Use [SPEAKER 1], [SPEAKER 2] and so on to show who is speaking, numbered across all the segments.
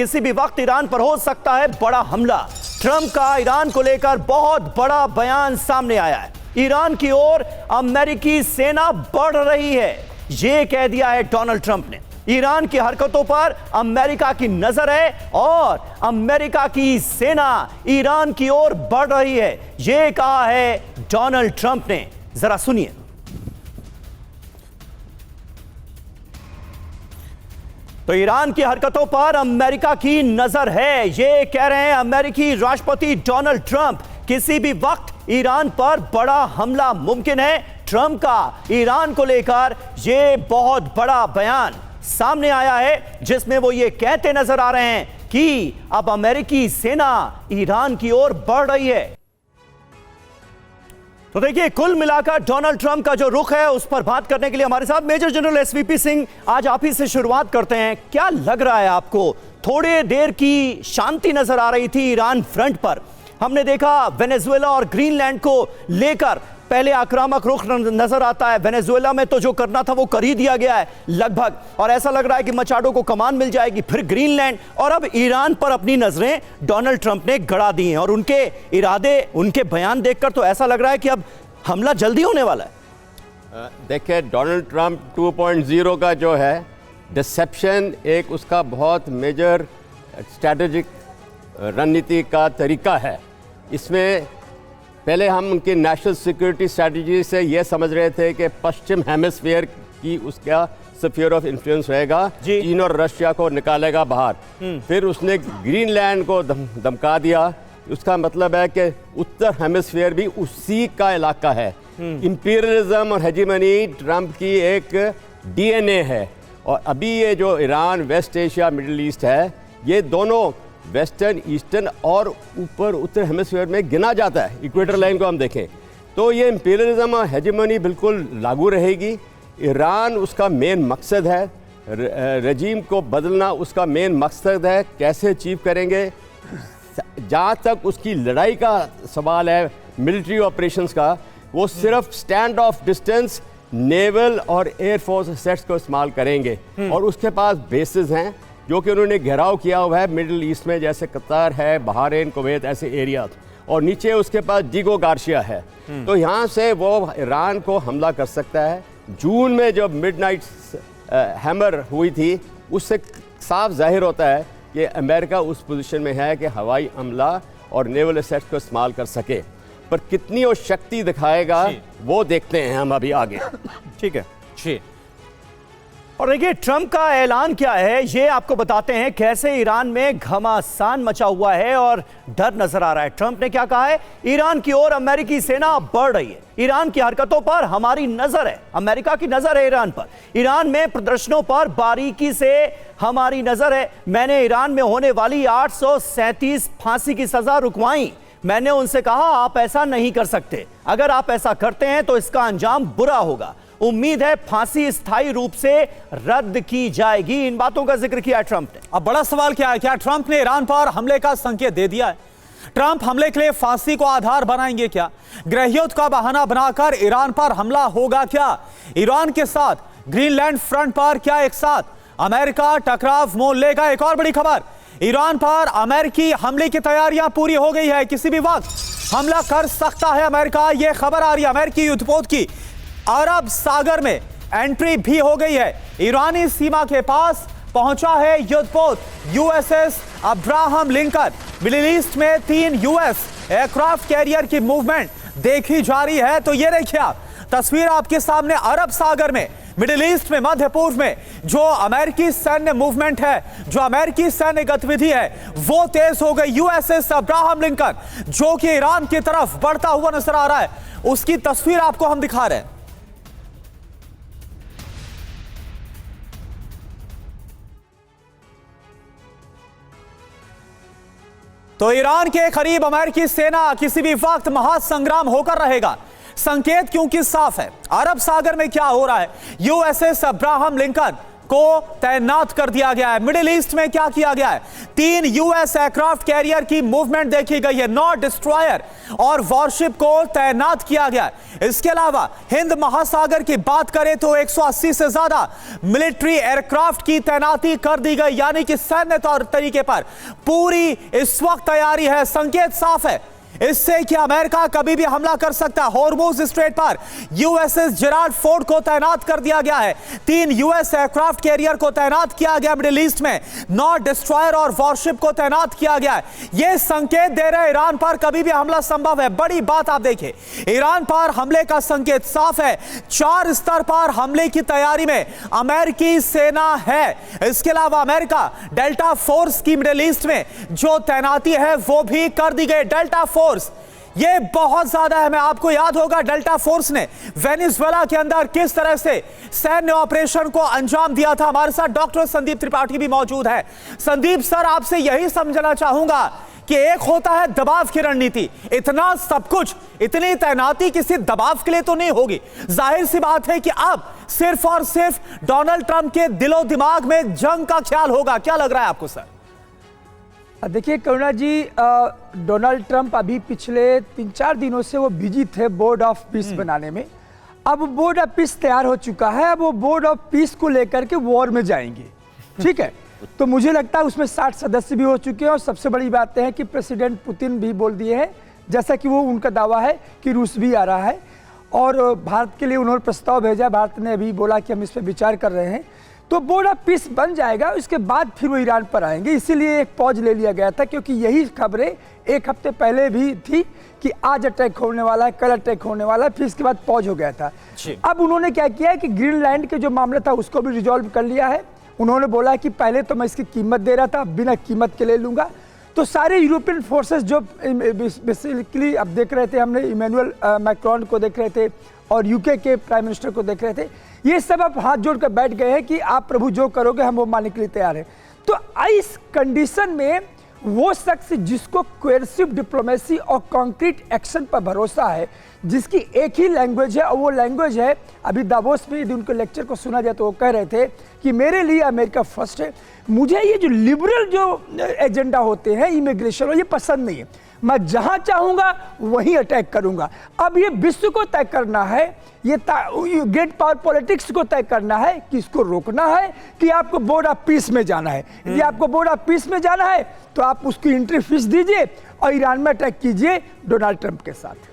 [SPEAKER 1] किसी भी वक्त ईरान पर हो सकता है बड़ा हमला। ट्रंप का ईरान को लेकर बहुत बड़ा बयान सामने आया है। ईरान की ओर अमेरिकी सेना बढ़ रही है, यह कह दिया है डोनाल्ड ट्रंप ने। ईरान की हरकतों पर अमेरिका की नजर है और अमेरिका की सेना ईरान की ओर बढ़ रही है, यह कहा है डोनाल्ड ट्रंप ने। जरा सुनिए। तो ईरान की हरकतों पर अमेरिका की नजर है, यह कह रहे हैं अमेरिकी राष्ट्रपति डोनाल्ड ट्रंप। किसी भी वक्त ईरान पर बड़ा हमला मुमकिन है। ट्रंप का ईरान को लेकर यह बहुत बड़ा बयान सामने आया है, जिसमें वो ये कहते नजर आ रहे हैं कि अब अमेरिकी सेना ईरान की ओर बढ़ रही है। तो देखिए, कुल मिलाकर डोनाल्ड ट्रंप का जो रुख है उस पर बात करने के लिए हमारे साथ मेजर जनरल एसवीपी सिंह। आज आप ही से शुरुआत करते हैं। क्या लग रहा है आपको? थोड़ी देर की शांति नजर आ रही थी ईरान फ्रंट पर। हमने देखा वेनेजुएला और ग्रीनलैंड को लेकर पहले आक्रामक रुख नजर आता है। वेनेजुएला में तो जो करना था वो कर ही दिया गया है लगभग, और ऐसा लग रहा है कि मचाडो को कमान मिल जाएगी। फिर ग्रीनलैंड और अब ईरान पर अपनी नजरें डोनाल्ड ट्रंप ने गड़ा दी हैं, और उनके इरादे, उनके बयान देखकर तो ऐसा लग रहा है कि अब हमला जल्दी होने वाला है।
[SPEAKER 2] देखिए, डोनाल्ड ट्रंप 2.0 का जो है डिसेप्शन एक उसका बहुत मेजर स्ट्रैटेजिक रणनीति का तरीका है। इसमें पहले हम उनकी नेशनल सिक्योरिटी स्ट्रैटेजी से ये समझ रहे थे कि पश्चिम हेमिस्फीयर की उसका स्फीयर ऑफ इन्फ्लुएंस रहेगा, चीन और रशिया को निकालेगा बाहर। फिर उसने ग्रीनलैंड को धमका दिया। उसका मतलब है कि उत्तर हेमिस्फीयर भी उसी का इलाका है। इंपीरियलिज्म और हेजीमनी ट्रंप की एक डीएनए है। और अभी ये जो Iran, west Asia, middle east है, ये दोनों वेस्टर्न, ईस्टर्न और ऊपर उत्तर हेमिस्फीयर में गिना जाता है। इक्वेटर लाइन को हम देखें तो ये इंपीरियलिज्म और हेजेमनी बिल्कुल लागू रहेगी। ईरान उसका मेन मकसद है, रजीम को बदलना उसका मेन मकसद है। कैसे अचीव करेंगे? जहाँ तक उसकी लड़ाई का सवाल है, मिलिट्री ऑपरेशंस का, वो सिर्फ स्टैंड ऑफ डिस्टेंस नेवल और एयरफोर्स एसेट्स को इस्तेमाल करेंगे। और उसके पास बेसिस हैं जो कि उन्होंने घेराव किया हुआ है मिडिल ईस्ट में, जैसे कतार है, बहरीन, कुवैत, ऐसे एरिया। और नीचे उसके पास जिगो गार्शिया है। तो यहाँ से वो ईरान को हमला कर सकता है। जून में जब मिडनाइट हैमर हुई थी, उससे साफ जाहिर होता है कि अमेरिका उस पोजीशन में है कि हवाई हमला और नेवल एसेट्स को इस्तेमाल कर सके। पर कितनी वो शक्ति दिखाएगा वो देखते हैं हम अभी आगे।
[SPEAKER 1] ठीक है जी। और देखिए, ट्रंप का ऐलान क्या है ये आपको बताते हैं, कैसे ईरान में घमासान मचा हुआ है और डर नजर आ रहा है। ट्रंप ने क्या कहा है? ईरान की ओर अमेरिकी सेना बढ़ रही है। ईरान की हरकतों पर हमारी नजर है, अमेरिका की नजर है ईरान पर। ईरान में प्रदर्शनों पर बारीकी से हमारी नजर है। मैंने ईरान में होने वाली 837 फांसी की सजा रुकवाई। मैंने उनसे कहा आप ऐसा नहीं कर सकते, अगर आप ऐसा करते हैं तो इसका अंजाम बुरा होगा। उम्मीद है फांसी स्थायी रूप से रद्द की जाएगी। इन बातों का जिक्र किया ट्रंप ने।
[SPEAKER 3] अब बड़ा सवाल क्या है, क्या ट्रंप ने ईरान पर हमले का संकेत दे दिया है? ट्रंप हमले के लिए फांसी को आधार बनाएंगे क्या? गृहयुद्ध का बहाना बनाकर ईरान पर हमला होगा क्या? ईरान के साथ ग्रीनलैंड फ्रंट पर क्या एक साथ अमेरिका टकराव मोल लेगा? एक और बड़ी खबर, ईरान पर अमेरिकी हमले की तैयारियां पूरी हो गई है। किसी भी वक्त हमला कर सकता है अमेरिका, यह खबर आ रही है अमेरिकी युद्धपोत की। अरब सागर में एंट्री भी हो गई है। ईरानी सीमा के पास पहुंचा है युद्धपोत USS Abraham Lincoln. Middle east में 3 यूएस एयरक्राफ्ट कैरियर की मूवमेंट देखी जा रही है। तो ये देखिए आप तस्वीर आपके सामने, अरब सागर में, मिडिल ईस्ट में, मध्य पूर्व में जो अमेरिकी सैन्य मूवमेंट है, जो अमेरिकी सैन्य गतिविधि है, वो तेज हो गई। यूएसएस अब्राहम लिंकन जो कि ईरान की तरफ बढ़ता हुआ नजर आ रहा है, उसकी तस्वीर आपको हम दिखा रहे हैं। तो ईरान के करीब अमेरिकी सेना किसी भी वक्त महासंग्राम होकर रहेगा। संकेत क्योंकि साफ है। अरब सागर में क्या हो रहा है? यूएसएस अब्राहम लिंकन को तैनात कर दिया गया है। मिडिल ईस्ट में क्या किया गया है? 3 यूएस एयरक्राफ्ट कैरियर की मूवमेंट देखी गई है, 9 डिस्ट्रॉयर और वॉरशिप को तैनात किया गया है। इसके अलावा हिंद महासागर की बात करें तो 180 से ज्यादा मिलिट्री एयरक्राफ्ट की तैनाती कर दी गई, यानी कि सैन्य तौर तरीके पर पूरी इस वक्त तैयारी है। संकेत साफ है इससे कि अमेरिका कभी भी हमला कर सकता है। हॉर्मुज स्ट्रेट पर यूएसएस जेराल्ड फोर्ड को तैनात कर दिया गया है। 3 यूएस एयरक्राफ्ट कैरियर को तैनात किया गया मिडिल ईस्ट में, 9 डिस्ट्रॉयर और वॉरशिप को तैनात किया गया है। यह संकेत दे रहे ईरान पर कभी भी हमला संभव है। बड़ी बात आप देखिए, ईरान पर हमले का संकेत साफ है। 4 स्तर पर हमले की तैयारी में अमेरिकी सेना है। इसके अलावा अमेरिका डेल्टा फोर्स की मिडिल ईस्ट में जो तैनाती है वो भी कर दी गई। डेल्टा फोर्स ये बहुत ज्यादा है। मैं आपको याद होगा डेल्टा फोर्स ने वेनेजुएला के अंदर किस तरह से सैन्य ऑपरेशन को अंजाम दिया था। हमारे साथ डॉक्टर संदीप त्रिपाठी भी मौजूद है। संदीप सर, आपसे यही समझना चाहूंगा कि एक होता है दबाव की रणनीति, इतना सब कुछ, इतनी तैनाती किसी दबाव के लिए तो नहीं होगी। जाहिर सी बात है कि अब सिर्फ और सिर्फ डोनाल्ड ट्रंप के दिलो दिमाग में जंग का ख्याल होगा। क्या लग रहा है आपको सर?
[SPEAKER 4] देखिए करुणा जी, डोनाल्ड ट्रंप अभी पिछले 3-4 दिनों से वो बिजी थे बोर्ड ऑफ पीस बनाने में। अब बोर्ड ऑफ पीस तैयार हो चुका है, अब वो बोर्ड ऑफ पीस को लेकर के वॉर में जाएंगे। ठीक है, तो मुझे लगता है उसमें 60 सदस्य भी हो चुके हैं और सबसे बड़ी बात है कि प्रेसिडेंट पुतिन भी बोल दिए हैं, जैसा कि वो उनका दावा है कि रूस भी आ रहा है और भारत के लिए उन्होंने प्रस्ताव भेजा। भारत ने अभी बोला कि हम इस पर विचार कर रहे हैं। तो बोर्ड ऑफ पीस बन जाएगा, उसके बाद फिर वो ईरान पर आएंगे। इसीलिए एक पॉज ले लिया गया था, क्योंकि यही खबरें 1 हफ्ते पहले भी थी कि आज अटैक होने वाला है, कल अटैक होने वाला है, फिर इसके बाद पॉज हो गया था। अब उन्होंने क्या किया है कि ग्रीनलैंड के जो मामला था उसको भी रिजॉल्व कर लिया है। उन्होंने बोला कि पहले तो मैं इसकी कीमत दे रहा था, अब बिना कीमत के ले लूंगा। तो सारे यूरोपियन फोर्सेस जो बेसिकली अब देख रहे थे, हमने इमैनुअल मैक्रोन को देख रहे थे और यूके के प्राइम मिनिस्टर को देख रहे थे, ये सब अब हाथ जोड़कर बैठ गए हैं कि आप प्रभु जो करोगे हम वो मानने के लिए तैयार हैं। तो इस कंडीशन में वो शख्स जिसको कोएर्सिव डिप्लोमेसी और कॉन्क्रीट एक्शन पर भरोसा है, जिसकी एक ही लैंग्वेज है और वो लैंग्वेज है, अभी दावोस में यदि उनके लेक्चर को सुना जाए तो वो कह रहे थे कि मेरे लिए अमेरिका फर्स्ट है। मुझे ये जो लिबरल जो एजेंडा होते हैं इमिग्रेशन और, ये पसंद नहीं है। मैं जहां चाहूंगा वहीं अटैक करूंगा। अब ये विश्व को तय करना है, ये ग्रेट पावर पॉलिटिक्स को तय करना है कि इसको रोकना है कि आपको बोर्ड ऑफ पीस में जाना है। यदि आपको बोर्ड ऑफ पीस में जाना है तो आप उसकी एंट्री फीस दीजिए और ईरान में अटैक कीजिए डोनाल्ड ट्रंप के साथ।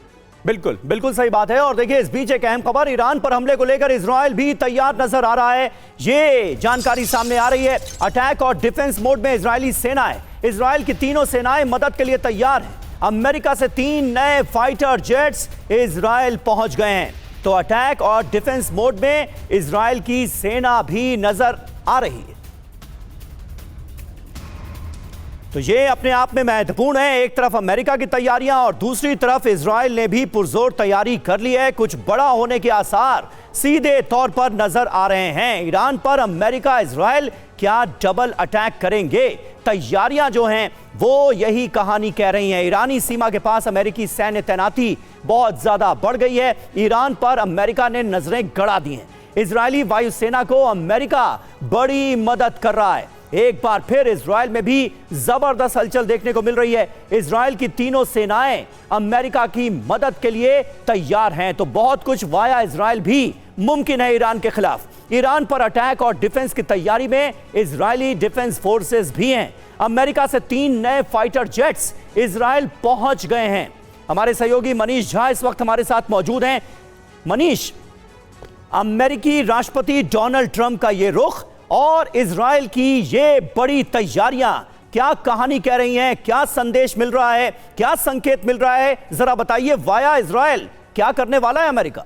[SPEAKER 1] बिल्कुल बिल्कुल सही बात है। और देखिए, इस बीच एक अहम खबर, ईरान पर हमले को लेकर इजराइल भी तैयार नजर आ रहा है। ये जानकारी सामने आ रही है। अटैक और डिफेंस मोड में इजरायली सेनाएं, इजराइल की तीनों सेनाएं मदद के लिए तैयार हैं। अमेरिका से 3 नए फाइटर जेट्स इजराइल पहुंच गए हैं। तो अटैक और डिफेंस मोड में इजराइल की सेना भी नजर आ रही है। तो ये अपने आप में महत्वपूर्ण है। एक तरफ अमेरिका की तैयारियां और दूसरी तरफ इजराइल ने भी पुरजोर तैयारी कर ली है। कुछ बड़ा होने के आसार सीधे तौर पर नजर आ रहे हैं। ईरान पर अमेरिका इजराइल क्या डबल अटैक करेंगे? तैयारियां जो हैं वो यही कहानी कह रही हैं। ईरानी सीमा के पास अमेरिकी सैन्य तैनाती बहुत ज्यादा बढ़ गई है। ईरान पर अमेरिका ने नजरें गड़ा दी हैं। इजरायली वायुसेना को अमेरिका बड़ी मदद कर रहा है। एक बार फिर इजराइल में भी जबरदस्त हलचल देखने को मिल रही है। इजराइल की तीनों सेनाएं अमेरिका की मदद के लिए तैयार हैं। तो बहुत कुछ वाया इजराइल भी मुमकिन है ईरान के खिलाफ। ईरान पर अटैक और डिफेंस की तैयारी में इजरायली डिफेंस फोर्सेस भी हैं। अमेरिका से 3 नए फाइटर जेट्स इजराइल पहुंच गए हैं। हमारे सहयोगी मनीष झा इस वक्त हमारे साथ मौजूद हैं। मनीष, अमेरिकी राष्ट्रपति डोनाल्ड ट्रंप का ये रुख और इजराइल की ये बड़ी तैयारियां क्या कहानी कह रही हैं? क्या संदेश मिल रहा है, क्या संकेत मिल रहा है? जरा बताइए, वाया इजराइल क्या करने वाला है अमेरिका?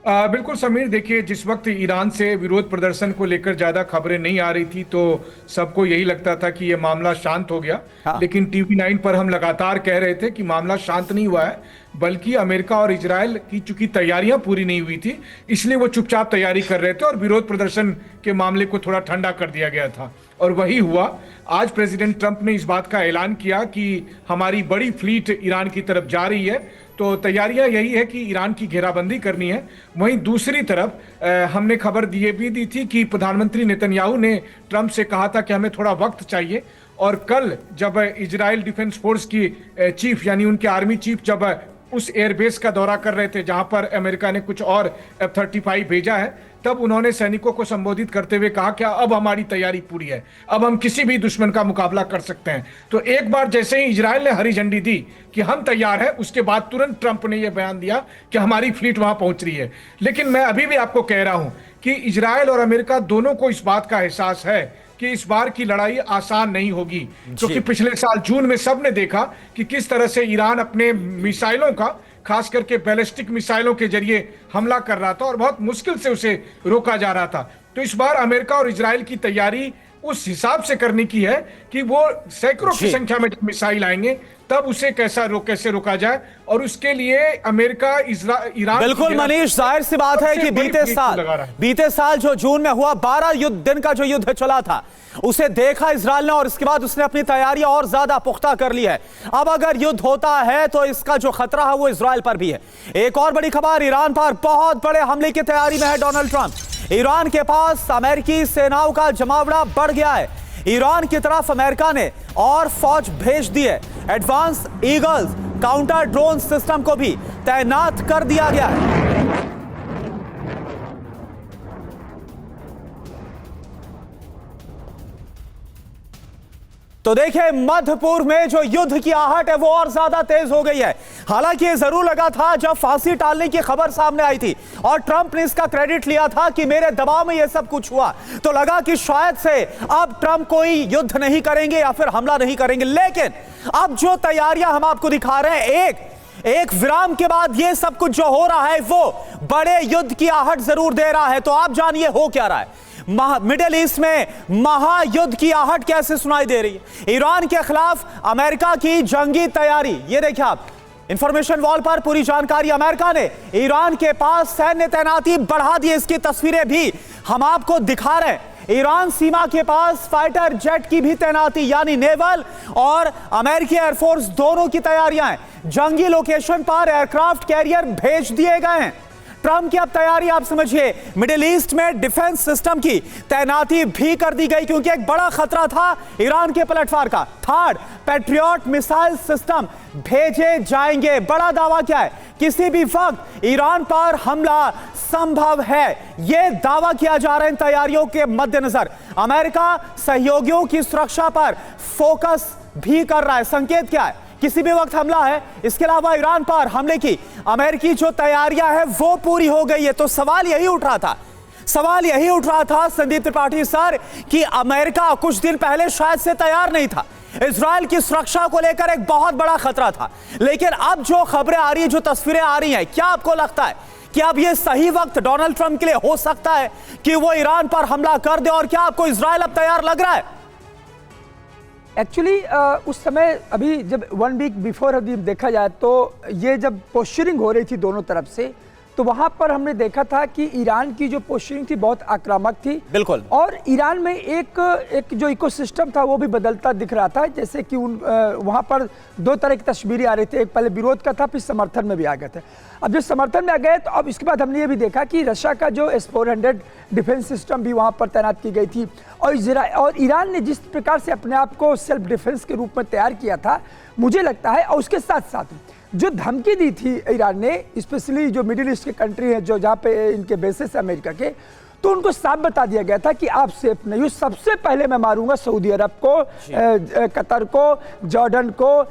[SPEAKER 5] बिल्कुल समीर, देखिए, जिस वक्त ईरान से विरोध प्रदर्शन को लेकर ज्यादा खबरें नहीं आ रही थी तो सबको यही लगता था कि ये मामला शांत हो गया। हाँ। लेकिन TV9 पर हम लगातार कह रहे थे कि मामला शांत नहीं हुआ है, बल्कि अमेरिका और इजराइल की चूंकि तैयारियां पूरी नहीं हुई थी, इसलिए वो चुपचाप तैयारी कर रहे थे और विरोध प्रदर्शन के मामले को थोड़ा ठंडा कर दिया गया था। और वही हुआ। आज प्रेसिडेंट ट्रंप ने इस बात का ऐलान किया कि हमारी बड़ी फ्लीट ईरान की तरफ जा रही है, तो तैयारियां यही है कि ईरान की घेराबंदी करनी है। वहीं दूसरी तरफ हमने खबर दी थी कि प्रधानमंत्री नेतन्याहू ने ट्रंप से कहा था कि हमें थोड़ा वक्त चाहिए, और कल जब इजराइल डिफेंस फोर्स की चीफ यानी उनके आर्मी चीफ जब उस एयरबेस का दौरा कर रहे थे जहां पर अमेरिका ने कुछ और F-35 भेजा है, तब उन्होंने सैनिकों को संबोधित करते हुए कहा कि अब हमारी तैयारी पूरी है, अब हम किसी भी दुश्मन का मुकाबला कर सकते हैं। तो एक बार जैसे ही इजराइल ने हरी झंडी दी कि हम तैयार हैं, उसके बाद तुरंत ट्रंप ने यह बयान दिया कि हमारी फ्लीट वहां पहुंच रही है। लेकिन मैं अभी भी आपको कह रहा हूं कि इजराइल और अमेरिका दोनों को इस बात का एहसास है कि इस बार की लड़ाई आसान नहीं होगी, क्योंकि पिछले साल जून में सबने देखा कि किस तरह से ईरान अपने मिसाइलों का, खास करके बैलिस्टिक मिसाइलों के जरिए हमला कर रहा था और बहुत मुश्किल से उसे रोका जा रहा था। तो इस बार अमेरिका और इजराइल की तैयारी उस हिसाब से करने की है कि वो सैकड़ों की संख्या में जब मिसाइल आएंगे तब उसे कैसे रोका जाए, और उसके लिए अमेरिका ईरान
[SPEAKER 3] बिल्कुल मनीष, जाहिर सी बात है कि बीते साल जो जून में हुआ 12 दिन का जो युद्ध चला था उसे देखा इजराइल ने, और इसके बाद उसने अपनी तैयारियां और ज्यादा पुख्ता कर ली है। अब अगर युद्ध होता है तो इसका जो खतरा है वो इजराइल पर भी है। एक और बड़ी खबर, ईरान पर बहुत बड़े हमले की तैयारी में है डोनाल्ड ट्रंप। ईरान के पास अमेरिकी सेनाओं का जमावड़ा बढ़ गया है। ईरान की तरफ अमेरिका ने और फौज भेज दी है। Advance eagles counter drone system को भी तैनात कर दिया गया है। तो देखिए, मध्य पूर्व में जो युद्ध की आहट है वो और ज्यादा तेज हो गई है। हालांकि ये जरूर लगा था जब फांसी टालने की खबर सामने आई थी और ट्रंप ने इसका क्रेडिट लिया था कि मेरे दबाव में ये सब कुछ हुआ, तो लगा कि शायद से अब ट्रंप कोई युद्ध नहीं करेंगे या फिर हमला नहीं करेंगे। लेकिन अब जो तैयारियां हम आपको दिखा रहे हैं, एक विराम के बाद ये सब कुछ जो हो रहा है वो बड़े युद्ध की आहट जरूर दे रहा है। तो आप जानिए हो क्या रहा है। मिडिल ईस्ट में महायुद्ध की आहट कैसे सुनाई दे रही है। ईरान के खिलाफ अमेरिका की जंगी तैयारी, ये देखिए आप इंफॉर्मेशन वॉल पर पूरी जानकारी। अमेरिका ने ईरान के पास सैन्य तैनाती बढ़ा दी, इसकी तस्वीरें भी हम आपको दिखा रहे हैं। ईरान सीमा के पास फाइटर जेट की भी तैनाती, यानी नेवल और अमेरिकी एयरफोर्स दोनों की तैयारियां हैं। जंगी लोकेशन पर एयरक्राफ्ट कैरियर भेज दिए गए हैं। ट्रंप की अब तैयारी आप समझिए, मिडिल ईस्ट में डिफेंस सिस्टम की तैनाती भी कर दी गई, क्योंकि एक बड़ा खतरा था ईरान के पलटवार का। थर्ड पैट्रियट मिसाइल सिस्टम भेजे जाएंगे। बड़ा दावा क्या है, किसी भी वक्त ईरान पर हमला संभव है, यह दावा किया जा रहा है इन तैयारियों के मद्देनजर। अमेरिका सहयोगियों की सुरक्षा पर फोकस भी कर रहा है। संकेत क्या है, किसी भी वक्त हमला है। इसके अलावा ईरान पर हमले की अमेरिकी जो तैयारियां हैं वो पूरी हो गई है। तो सवाल यही उठ रहा था संदीप त्रिपाठी सर कि अमेरिका कुछ दिन पहले शायद से तैयार नहीं था। इजराइल की सुरक्षा को लेकर एक बहुत बड़ा खतरा था, लेकिन अब जो खबरें आ रही है, जो तस्वीरें आ रही हैं, क्या आपको लगता है कि अब यह सही वक्त डोनाल्ड ट्रंप के लिए हो सकता है कि वो ईरान पर हमला कर दे, और क्या आपको इजराइल अब तैयार लग रहा है?
[SPEAKER 4] एक्चुअली उस समय अभी जब 1 वीक बिफोर अभी देखा जाए तो ये जब पोस्चरिंग हो रही थी दोनों तरफ से, तो वहां पर हमने देखा था कि ईरान की जो पोस्चरिंग थी बहुत आक्रामक थी।
[SPEAKER 3] बिल्कुल।
[SPEAKER 4] और ईरान में एक जो इकोसिस्टम था वो भी बदलता दिख रहा था, जैसे कि वहां पर 2 तरह की तस्वीरें आ रही थी। एक पहले विरोध का था, फिर समर्थन में भी आ गए थे। अब जो समर्थन में आ गए तो अब इसके बाद हमने ये भी देखा कि रशिया का जो S-400 डिफेंस सिस्टम भी वहां पर तैनात की गई थी, और ईरान ने जिस प्रकार से अपने आप को सेल्फ डिफेंस के रूप में तैयार किया था, मुझे लगता है, और उसके साथ साथ जो धमकी दी थी ईरान ने, स्पेशली जो मिडिल ईस्ट के कंट्री है जो जहाँ पे इनके बेसिस है अमेरिका के, तो उनको साफ बता दिया गया था कि आप सेफ नहीं हो। सबसे पहले मैं मारूंगा सऊदी अरब को, कतर को, जॉर्डन को,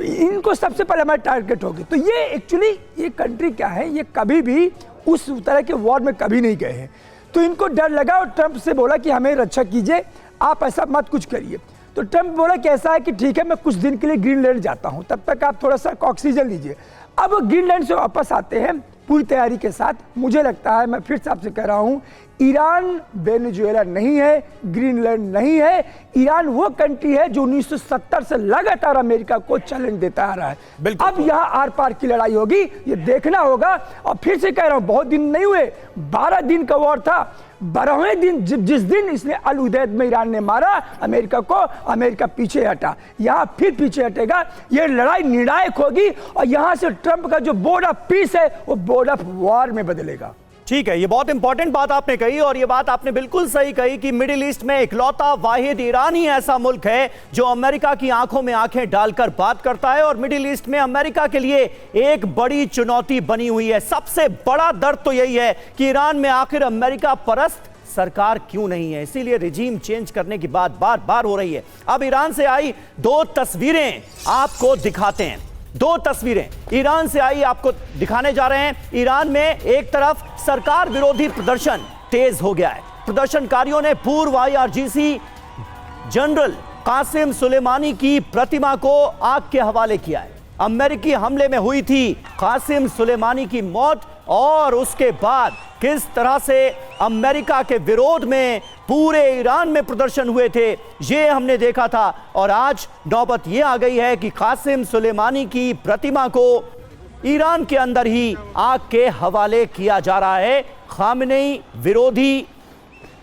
[SPEAKER 4] इनको सबसे पहले हमारे टारगेट होगी। तो ये एक्चुअली ये कंट्री क्या है, ये कभी भी उस तरह के वॉर में कभी नहीं गए हैं, तो इनको डर लगा और ट्रंप से बोला कि हमें रक्षा कीजिए, आप ऐसा मत कुछ करिए। तो ट्रंप बोला कि ऐसा है कि ठीक है, मैं कुछ दिन के लिए ग्रीनलैंड जाता हूं, तब तक आप थोड़ा सा ऑक्सीजन लीजिए। अब ग्रीनलैंड से वापस आते हैं पूरी तैयारी के साथ। मुझे लगता है, मैं फिर से आपसे कह रहा हूं ईरान वेनेजुएला नहीं है, ग्रीनलैंड नहीं है। ईरान वो कंट्री है जो 1970 से लगातार अमेरिका को चैलेंज देता आ रहा है। अब यहाँ आर पार की लड़ाई होगी, ये देखना होगा। और फिर से कह रहा हूँ, बहुत दिन नहीं हुए, 12 दिन का वॉर था। 12वें दिन जिस दिन इसने अल उदैद में ईरान ने मारा अमेरिका को, अमेरिका पीछे हटा, यहाँ फिर पीछे हटेगा। ये लड़ाई निर्णायक होगी और यहाँ से ट्रंप का जो बोर्ड ऑफ पीस है वो बोर्ड ऑफ वॉर में बदलेगा।
[SPEAKER 1] ठीक है, ये बहुत इंपॉर्टेंट बात आपने कही और ये बात आपने बिल्कुल सही कही कि मिडिल ईस्ट में इकलौता वाहिद ईरान ही ऐसा मुल्क है जो अमेरिका की आंखों में आंखें डालकर बात करता है। और मिडिल ईस्ट में अमेरिका के लिए एक बड़ी चुनौती बनी हुई है। सबसे बड़ा दर्द तो यही है कि ईरान में आखिर अमेरिका परस्त सरकार क्यों नहीं है, इसीलिए रिजीम चेंज करने की बात बार बार हो रही है। अब ईरान से आई 2 तस्वीरें आपको दिखाते हैं। 2 तस्वीरें ईरान से आई आपको दिखाने जा रहे हैं। ईरान में एक तरफ सरकार विरोधी प्रदर्शन तेज हो गया है। प्रदर्शनकारियों ने पूर्व IRGC जनरल कासिम सुलेमानी की प्रतिमा को आग के हवाले किया है। अमेरिकी हमले में हुई थी कासिम सुलेमानी की मौत और उसके बाद किस तरह से अमेरिका के विरोध में पूरे ईरान में प्रदर्शन हुए थे, ये हमने देखा था। और आज नौबत ये आ गई है कि कासिम सुलेमानी की प्रतिमा को ईरान के अंदर ही आग के हवाले किया जा रहा है। खामेनेई विरोधी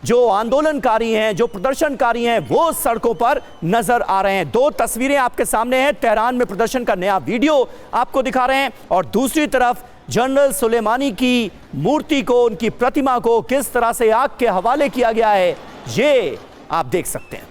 [SPEAKER 1] जो आंदोलनकारी हैं, जो प्रदर्शनकारी हैं, वो सड़कों पर नजर आ रहे हैं। 2 तस्वीरें आपके सामने हैं। तेहरान में प्रदर्शन का नया वीडियो आपको दिखा रहे हैं और दूसरी तरफ जनरल सुलेमानी की मूर्ति को, उनकी प्रतिमा को किस तरह से आग के हवाले किया गया है, ये आप देख सकते हैं।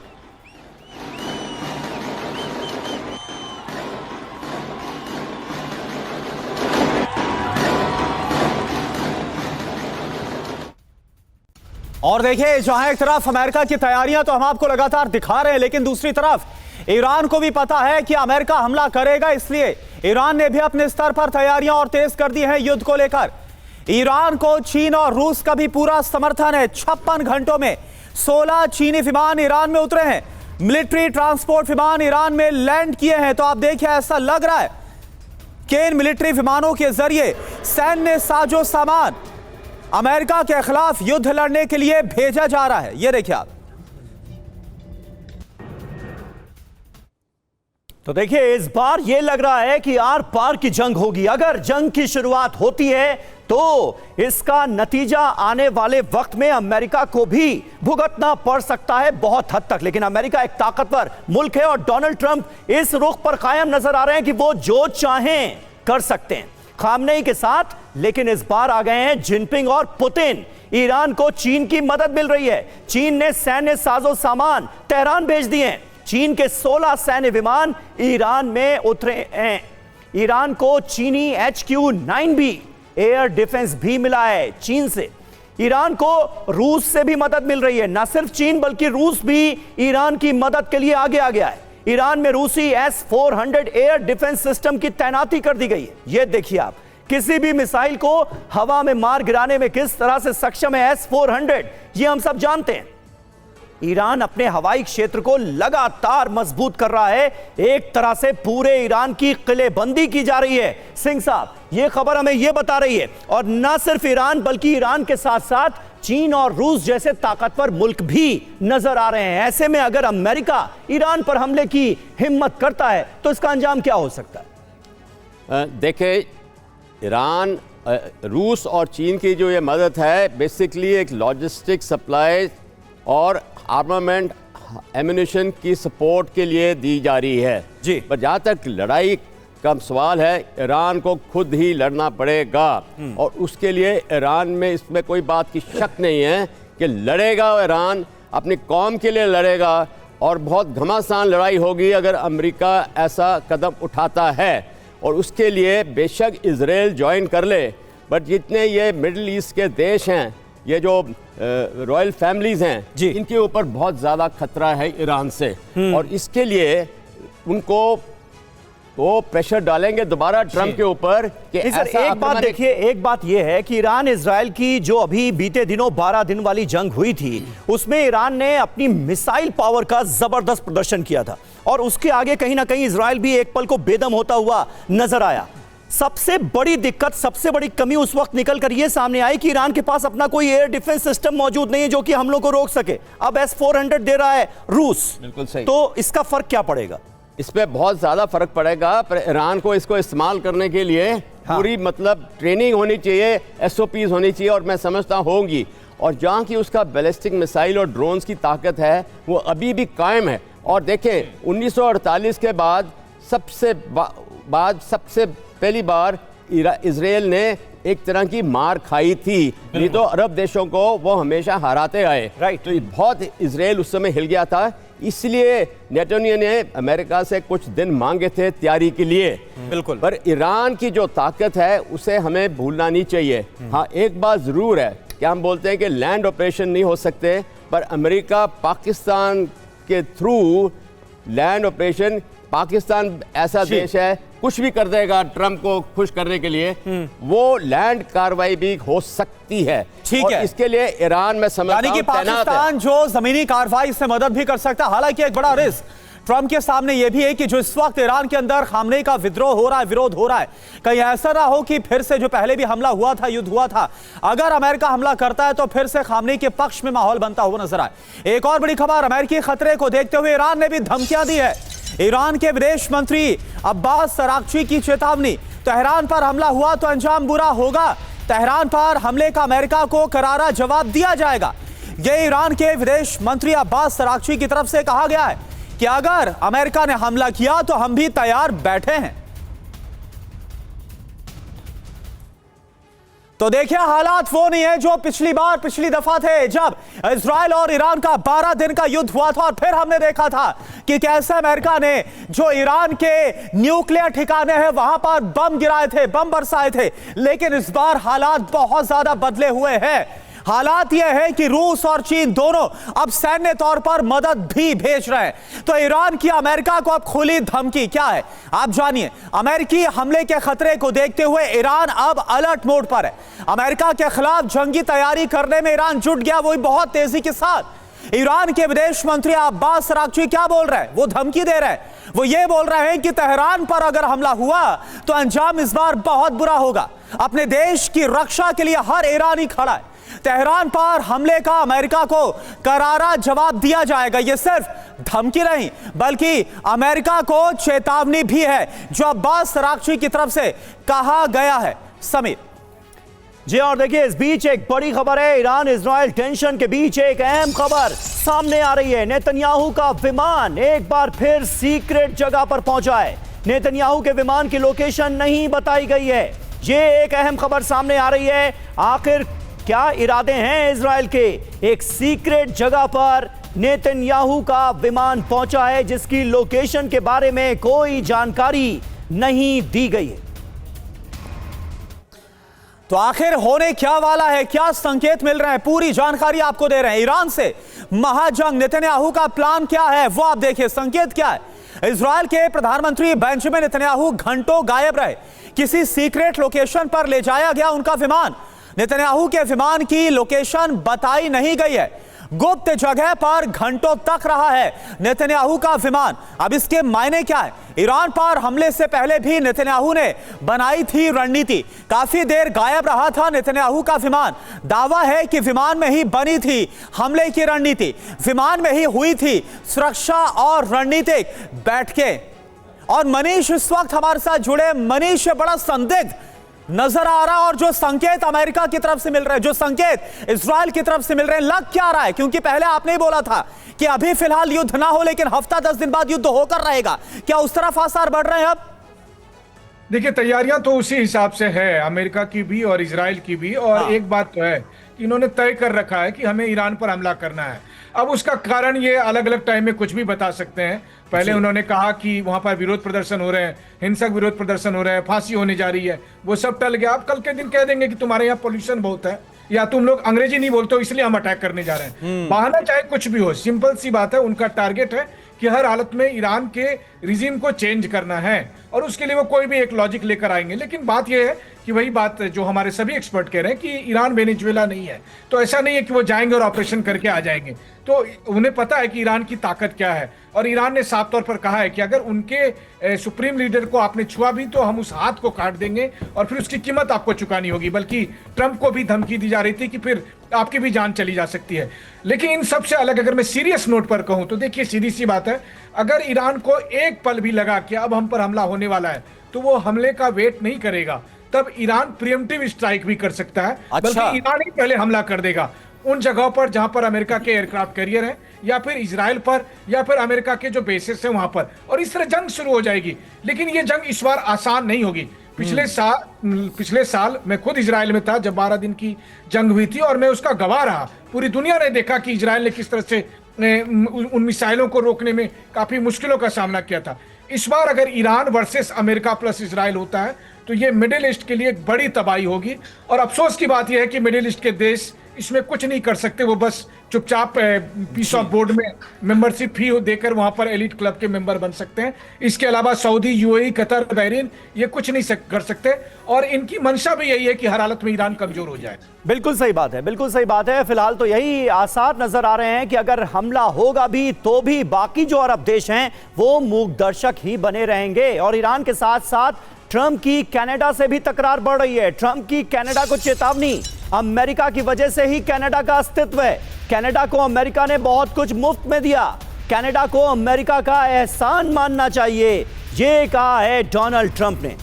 [SPEAKER 3] और देखिए, जहां एक तरफ अमेरिका की तैयारियां तो हम आपको लगातार दिखा रहे हैं, लेकिन दूसरी तरफ ईरान को भी पता है कि अमेरिका हमला करेगा, इसलिए ईरान ने भी अपने स्तर पर तैयारियां और तेज कर दी हैं युद्ध को लेकर। ईरान को चीन और रूस का भी पूरा समर्थन है। 56 घंटों में 16 चीनी विमान ईरान में उतरे हैं। मिलिट्री ट्रांसपोर्ट विमान ईरान में लैंड किए हैं। तो आप देखिए, ऐसा लग रहा है कि इन मिलिट्री विमानों के जरिए सैन्य साजो सामान अमेरिका के खिलाफ युद्ध लड़ने के लिए भेजा जा रहा है। ये देखिए आप।
[SPEAKER 1] तो देखिए, इस बार यह लग रहा है कि आर पार की जंग होगी। अगर जंग की शुरुआत होती है तो इसका नतीजा आने वाले वक्त में अमेरिका को भी भुगतना पड़ सकता है बहुत हद तक। लेकिन अमेरिका एक ताकतवर मुल्क है और डोनाल्ड ट्रंप इस रुख पर कायम नजर आ रहे हैं कि वो जो चाहें कर सकते हैं खामनेई के साथ। लेकिन इस बार आ गए हैं जिनपिंग और पुतिन। ईरान को चीन की मदद मिल रही है। चीन ने सैन्य साजो सामान तेहरान भेज दिए हैं। चीन के 16 सैन्य विमान ईरान में उतरे हैं। ईरान को चीनी HQ-9B एयर डिफेंस भी मिला है चीन से। ईरान को रूस से भी मदद मिल रही है। न सिर्फ चीन बल्कि रूस भी ईरान की मदद के लिए आगे आ गया है। ईरान में रूसी S-400 एयर डिफेंस सिस्टम की तैनाती कर दी गई है। यह देखिए आप, किसी भी मिसाइल को हवा में मार गिराने में किस तरह से सक्षम है S-400, यह हम सब जानते हैं। ईरान अपने हवाई क्षेत्र को लगातार मजबूत कर रहा है। एक तरह से पूरे ईरान की किलेबंदी की जा रही है। सिंह साहब, यह खबर हमें यह बता रही है, और न सिर्फ ईरान बल्कि ईरान के साथ साथ चीन और रूस जैसे ताकतवर मुल्क भी नजर आ रहे हैं। ऐसे में अगर अमेरिका ईरान पर हमले की हिम्मत करता है तो इसका अंजाम क्या हो सकता है?
[SPEAKER 2] देखिए, ईरान, रूस और चीन की जो ये मदद है, बेसिकली एक लॉजिस्टिक सप्लाई और आर्मामेंट एम्यूनिशन की सपोर्ट के लिए दी जा रही है
[SPEAKER 1] जी।
[SPEAKER 2] पर जहाँ तक लड़ाई का सवाल है, ईरान को खुद ही लड़ना पड़ेगा और उसके लिए ईरान में इसमें कोई बात की शक नहीं है कि लड़ेगा। ईरान अपनी कौम के लिए लड़ेगा और बहुत घमासान लड़ाई होगी अगर अमेरिका ऐसा कदम उठाता है। और उसके लिए बेशक इजराइल ज्वाइन कर ले, बट जितने ये मिडिल ईस्ट के देश हैं, ये जो रॉयल फैमिलीज हैं, इनके ऊपर बहुत ज़्यादा खतरा है ईरान से। और इसके लिए उनको वो प्रेशर डालेंगे दोबारा ट्रंप के ऊपर कि
[SPEAKER 1] ऐसा। एक बात देखिए, एक बात यह है कि ईरान इजराइल की जो अभी बीते दिनों 12 दिन वाली जंग हुई थी, उसमें ईरान ने अपनी मिसाइल पावर का जबरदस्त प्रदर्शन किया था और उसके आगे कहीं ना कहीं इजराइल भी एक पल को बेदम होता हुआ नजर आया। सबसे बड़ी दिक्कत, सबसे बड़ी कमी उस वक्त निकल कर यह सामने आई कि ईरान के पास अपना कोई एयर डिफेंस सिस्टम मौजूद नहीं है जो कि हमलों को रोक सके। अब S-400 दे रहा है रूस।
[SPEAKER 2] बिल्कुल सही।
[SPEAKER 1] तो इसका फर्क क्या पड़ेगा?
[SPEAKER 2] इस पे बहुत ज़्यादा फर्क पड़ेगा, पर ईरान को इसको इस्तेमाल करने के लिए पूरी मतलब ट्रेनिंग होनी चाहिए, SOPs होनी चाहिए, और मैं समझता होंगी। और जहाँ की उसका बैलिस्टिक मिसाइल और ड्रोन्स की ताकत है वो अभी भी कायम है। और देखें 1948 के बाद सबसे पहली बार इजराइल ने एक तरह की मार खाई थी, नहीं तो अरब देशों को वो हमेशा हराते आए।
[SPEAKER 1] राइट।
[SPEAKER 2] तो बहुत इजराइल उस समय हिल गया था, इसलिए नेतन्याहू ने अमेरिका से कुछ दिन मांगे थे तैयारी के लिए।
[SPEAKER 3] बिल्कुल।
[SPEAKER 2] पर ईरान की जो ताकत है उसे हमें भूलना नहीं चाहिए। हाँ, एक बात जरूर है कि हम बोलते हैं कि लैंड ऑपरेशन नहीं हो सकते, पर अमेरिका पाकिस्तान के थ्रू लैंड ऑपरेशन, पाकिस्तान ऐसा देश है कुछ भी कर देगा ट्रंप को खुश करने के लिए, वो लैंड कार्रवाई भी हो सकती है।
[SPEAKER 3] ठीक है,
[SPEAKER 2] इसके लिए ईरान में समझता
[SPEAKER 3] यानी कि
[SPEAKER 2] हूं तैनात है।
[SPEAKER 3] पाकिस्तान जो जमीनी कार्रवाई से मदद भी कर सकता है। हालांकि एक बड़ा रिस्क ट्रंप के सामने यह भी है कि जो इस वक्त ईरान के अंदर खामनेई का विद्रोह हो रहा है, विरोध हो रहा है, कहीं ऐसा ना हो कि फिर से जो पहले भी हमला हुआ था, युद्ध हुआ था, अगर अमेरिका हमला करता है तो फिर से खामनेई के पक्ष में माहौल बनता हुआ नजर आए। एक और बड़ी खबर, अमेरिकी खतरे को देखते हुए ईरान ने भी धमकियां दी है। ईरान के विदेश मंत्री अब्बास अराक्ची की चेतावनी, तेहरान पर हमला हुआ तो अंजाम बुरा होगा, तेहरान पर हमले का अमेरिका को करारा जवाब दिया जाएगा। यह ईरान के विदेश मंत्री अब्बास अराक्ची की तरफ से कहा गया है कि अगर अमेरिका ने हमला किया तो हम भी तैयार बैठे हैं। तो देखिए, हालात वो नहीं है जो पिछली दफा थे जब इजराइल और ईरान का 12 दिन का युद्ध हुआ था, और फिर हमने देखा था कि कैसे अमेरिका ने जो ईरान के न्यूक्लियर ठिकाने हैं वहां पर बम गिराए थे, बम बरसाए थे। लेकिन इस बार हालात बहुत ज्यादा बदले हुए हैं। हालात यह है कि रूस और चीन दोनों अब सैन्य तौर पर मदद भी भेज रहे हैं। तो ईरान की अमेरिका को अब खुली धमकी क्या है, आप जानिए। अमेरिकी हमले के खतरे को देखते हुए ईरान अब अलर्ट मोड पर है। अमेरिका के खिलाफ जंगी तैयारी करने में ईरान जुट गया, वो भी बहुत तेजी के साथ। ईरान के विदेश मंत्री अब्बास अराक्ची क्या बोल रहे हैं, वो धमकी दे रहे हैं। वो ये बोल रहे हैं कि तेहरान पर अगर हमला हुआ तो अंजाम इस बार बहुत बुरा होगा। अपने देश की रक्षा के लिए हर ईरानी खड़ा है। तेहरान पर हमले का अमेरिका को करारा जवाब दिया जाएगा। यह सिर्फ धमकी नहीं बल्कि अमेरिका को चेतावनी भी है, जो अब्बास अराक्ची की तरफ से कहा गया है। समीर
[SPEAKER 1] जी, और देखिए इस बीच एक बड़ी खबर है। ईरान इजराइल टेंशन के बीच एक अहम खबर सामने आ रही है। नेतन्याहू का विमान एक बार फिर सीक्रेट जगह पर पहुंचा है। नेतन्याहू के विमान की लोकेशन नहीं बताई गई है। यह एक अहम खबर सामने आ रही है। आखिर क्या इरादे हैं इजराइल के? एक सीक्रेट जगह पर नेतन्याहू का विमान पहुंचा है जिसकी लोकेशन के बारे में कोई जानकारी नहीं दी गई है।
[SPEAKER 3] तो आखिर होने क्या वाला है, क्या संकेत मिल रहे हैं, पूरी जानकारी आपको दे रहे हैं। ईरान से महाजंग, नेतन्याहू का प्लान क्या है वो आप देखिए। संकेत क्या है, इजराइल के प्रधानमंत्री बेंजामिन नेतन्याहू घंटों गायब रहे। किसी सीक्रेट लोकेशन पर ले जाया गया उनका विमान। नेतन्याहू के विमान की लोकेशन बताई नहीं गई है। गुप्त जगह पर घंटों तक रहा है नेतन्याहू का विमान। अब इसके मायने क्या है? ईरान पर हमले से पहले भी नेतन्याहू ने बनाई थी रणनीति। काफी देर गायब रहा था नेतन्याहू का विमान। दावा है कि विमान में ही बनी थी हमले की रणनीति, विमान में ही हुई थी सुरक्षा और रणनीतिक बैठकें। और मनीष इस वक्त हमारे साथ जुड़े। मनीष, बड़ा संदिग्ध नजर आ रहा है, और जो संकेत अमेरिका की तरफ से मिल रहे हैं, जो संकेत इजराइल की तरफ से मिल रहे हैं, लग क्या रहा है? क्योंकि पहले आपने ही बोला था कि अभी फिलहाल युद्ध ना हो, लेकिन हफ्ता 10 दिन बाद युद्ध होकर रहेगा। क्या उस तरफ आसार बढ़ रहे हैं अब?
[SPEAKER 5] देखिए, तैयारियां तो उसी हिसाब से है, अमेरिका की भी और इजराइल की भी। और
[SPEAKER 3] हाँ।
[SPEAKER 5] एक बात तो है कि इन्होंने तय कर रखा है कि हमें ईरान पर हमला करना है। अब उसका कारण ये अलग अलग टाइम में कुछ भी बता सकते हैं। पहले उन्होंने कहा कि वहां पर विरोध प्रदर्शन हो रहे हैं, हिंसक विरोध प्रदर्शन हो रहे हैं, फांसी होने जा रही है, वो सब टल गया। अब कल के दिन कह देंगे कि तुम्हारे यहाँ पोल्यूशन बहुत है, या तुम लोग अंग्रेजी नहीं बोलते हो इसलिए हम अटैक करने जा रहे हैं। बहाना चाहे कुछ भी हो, सिंपल सी बात है, उनका टारगेट है कि कि हर हालत में ईरान के रिजीम को चेंज करना है और उसके लिए वो कोई भी एक लॉजिक लेकर आएंगे। लेकिन बात यह है कि वही बात जो हमारे सभी एक्सपर्ट कह रहे हैं कि ईरान वेनेजुएला नहीं है, तो ऐसा नहीं है कि वो जाएंगे और ऑपरेशन करके आ जाएंगे। तो उन्हें पता है कि ईरान की ताकत क्या है और ईरान ने साफ तौर पर कहा है कि अगर उनके सुप्रीम लीडर को आपने छुआ भी तो हम उस हाथ को काट देंगे और फिर उसकी कीमत आपको चुकानी होगी। बल्कि ट्रंप को भी धमकी दी जा रही थी कि फिर आपकी भी जान चली जा सकती है। लेकिन इन सबसे अलग अगर मैं सीरियस नोट पर कहूं तो देखिए, सीधी सी बात है, अगर ईरान को एक पल भी लगा कि अब हम पर हमला होने वाला है तो वो हमले का वेट नहीं करेगा। तब ईरान प्रिएम्प्टिव स्ट्राइक भी कर सकता है। बल्कि ईरान ही पहले हमला कर देगा उन जगहों पर जहां पर अमेरिका के एयरक्राफ्ट कैरियर हैं, या फिर इजराइल पर, या फिर अमेरिका के जो बेसेस हैं वहां पर, और इस तरह जंग शुरू हो जाएगी। लेकिन ये जंग इस बार आसान नहीं होगी। पिछले साल मैं खुद इजराइल में था जब 12 दिन की जंग हुई थी और मैं उसका गवाह रहा। पूरी दुनिया ने देखा कि इजराइल ने किस तरह से उन मिसाइलों को रोकने में काफी मुश्किलों का सामना किया था। इस बार अगर Iran versus America plus Israel होता है तो ये मिडिल ईस्ट के लिए एक बड़ी तबाही होगी। और अफसोस की बात यह है कि मिडिल ईस्ट के देश इसमें कुछ नहीं कर सकते। वो बस चुपचाप पीस ऑफ बोर्ड में मेंबरशिप फी देकर वहां पर एलिट क्लब के मेंबर बन सकते हैं। इसके अलावा सऊदी, यूएई, कतर, बहरीन ये कुछ नहीं कर सकते। और इनकी मंशा भी यही है कि हर हालत में ईरान कमजोर हो जाए।
[SPEAKER 1] बिल्कुल सही बात है, बिल्कुल सही बात है। फिलहाल तो यही आसार नजर आ रहे हैं कि अगर हमला होगा भी तो भी बाकी जो अरब देश हैं वो मूक दर्शक ही बने रहेंगे। और ईरान के साथ साथ ट्रंप की कनाडा से भी तकरार बढ़ रही है। ट्रंप की कनाडा को चेतावनी, अमेरिका की वजह से ही कनाडा का अस्तित्व है। कनाडा को अमेरिका ने बहुत कुछ मुफ्त में दिया, कनाडा को अमेरिका का एहसान मानना चाहिए, ये कहा है डोनाल्ड ट्रंप ने।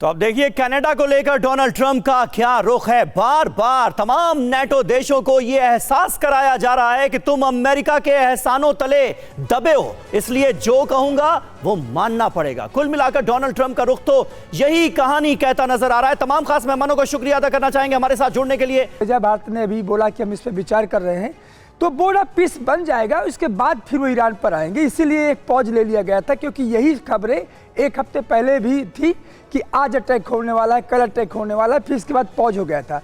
[SPEAKER 1] तो अब देखिए कनाडा को लेकर डोनाल्ड ट्रंप का क्या रुख है। बार बार तमाम नेटो देशों को यह एहसास कराया जा रहा है कि तुम अमेरिका के एहसानों तले दबे हो, इसलिए जो कहूंगा वो मानना पड़ेगा। कुल मिलाकर डोनाल्ड ट्रंप का रुख तो यही कहानी कहता नजर आ रहा है। तमाम खास मेहमानों का शुक्रिया अदा करना चाहेंगे हमारे साथ जुड़ने के लिए।
[SPEAKER 4] भारत ने अभी बोला कि हम इस पर विचार कर रहे हैं, तो बोर्ड ऑफ पीस बन जाएगा, उसके बाद फिर वो ईरान पर आएंगे। इसीलिए एक पॉज ले लिया गया था, क्योंकि यही खबरें एक हफ्ते पहले भी थी कि आज अटैक होने वाला है, कल अटैक होने वाला है, फिर इसके बाद पॉज हो गया था।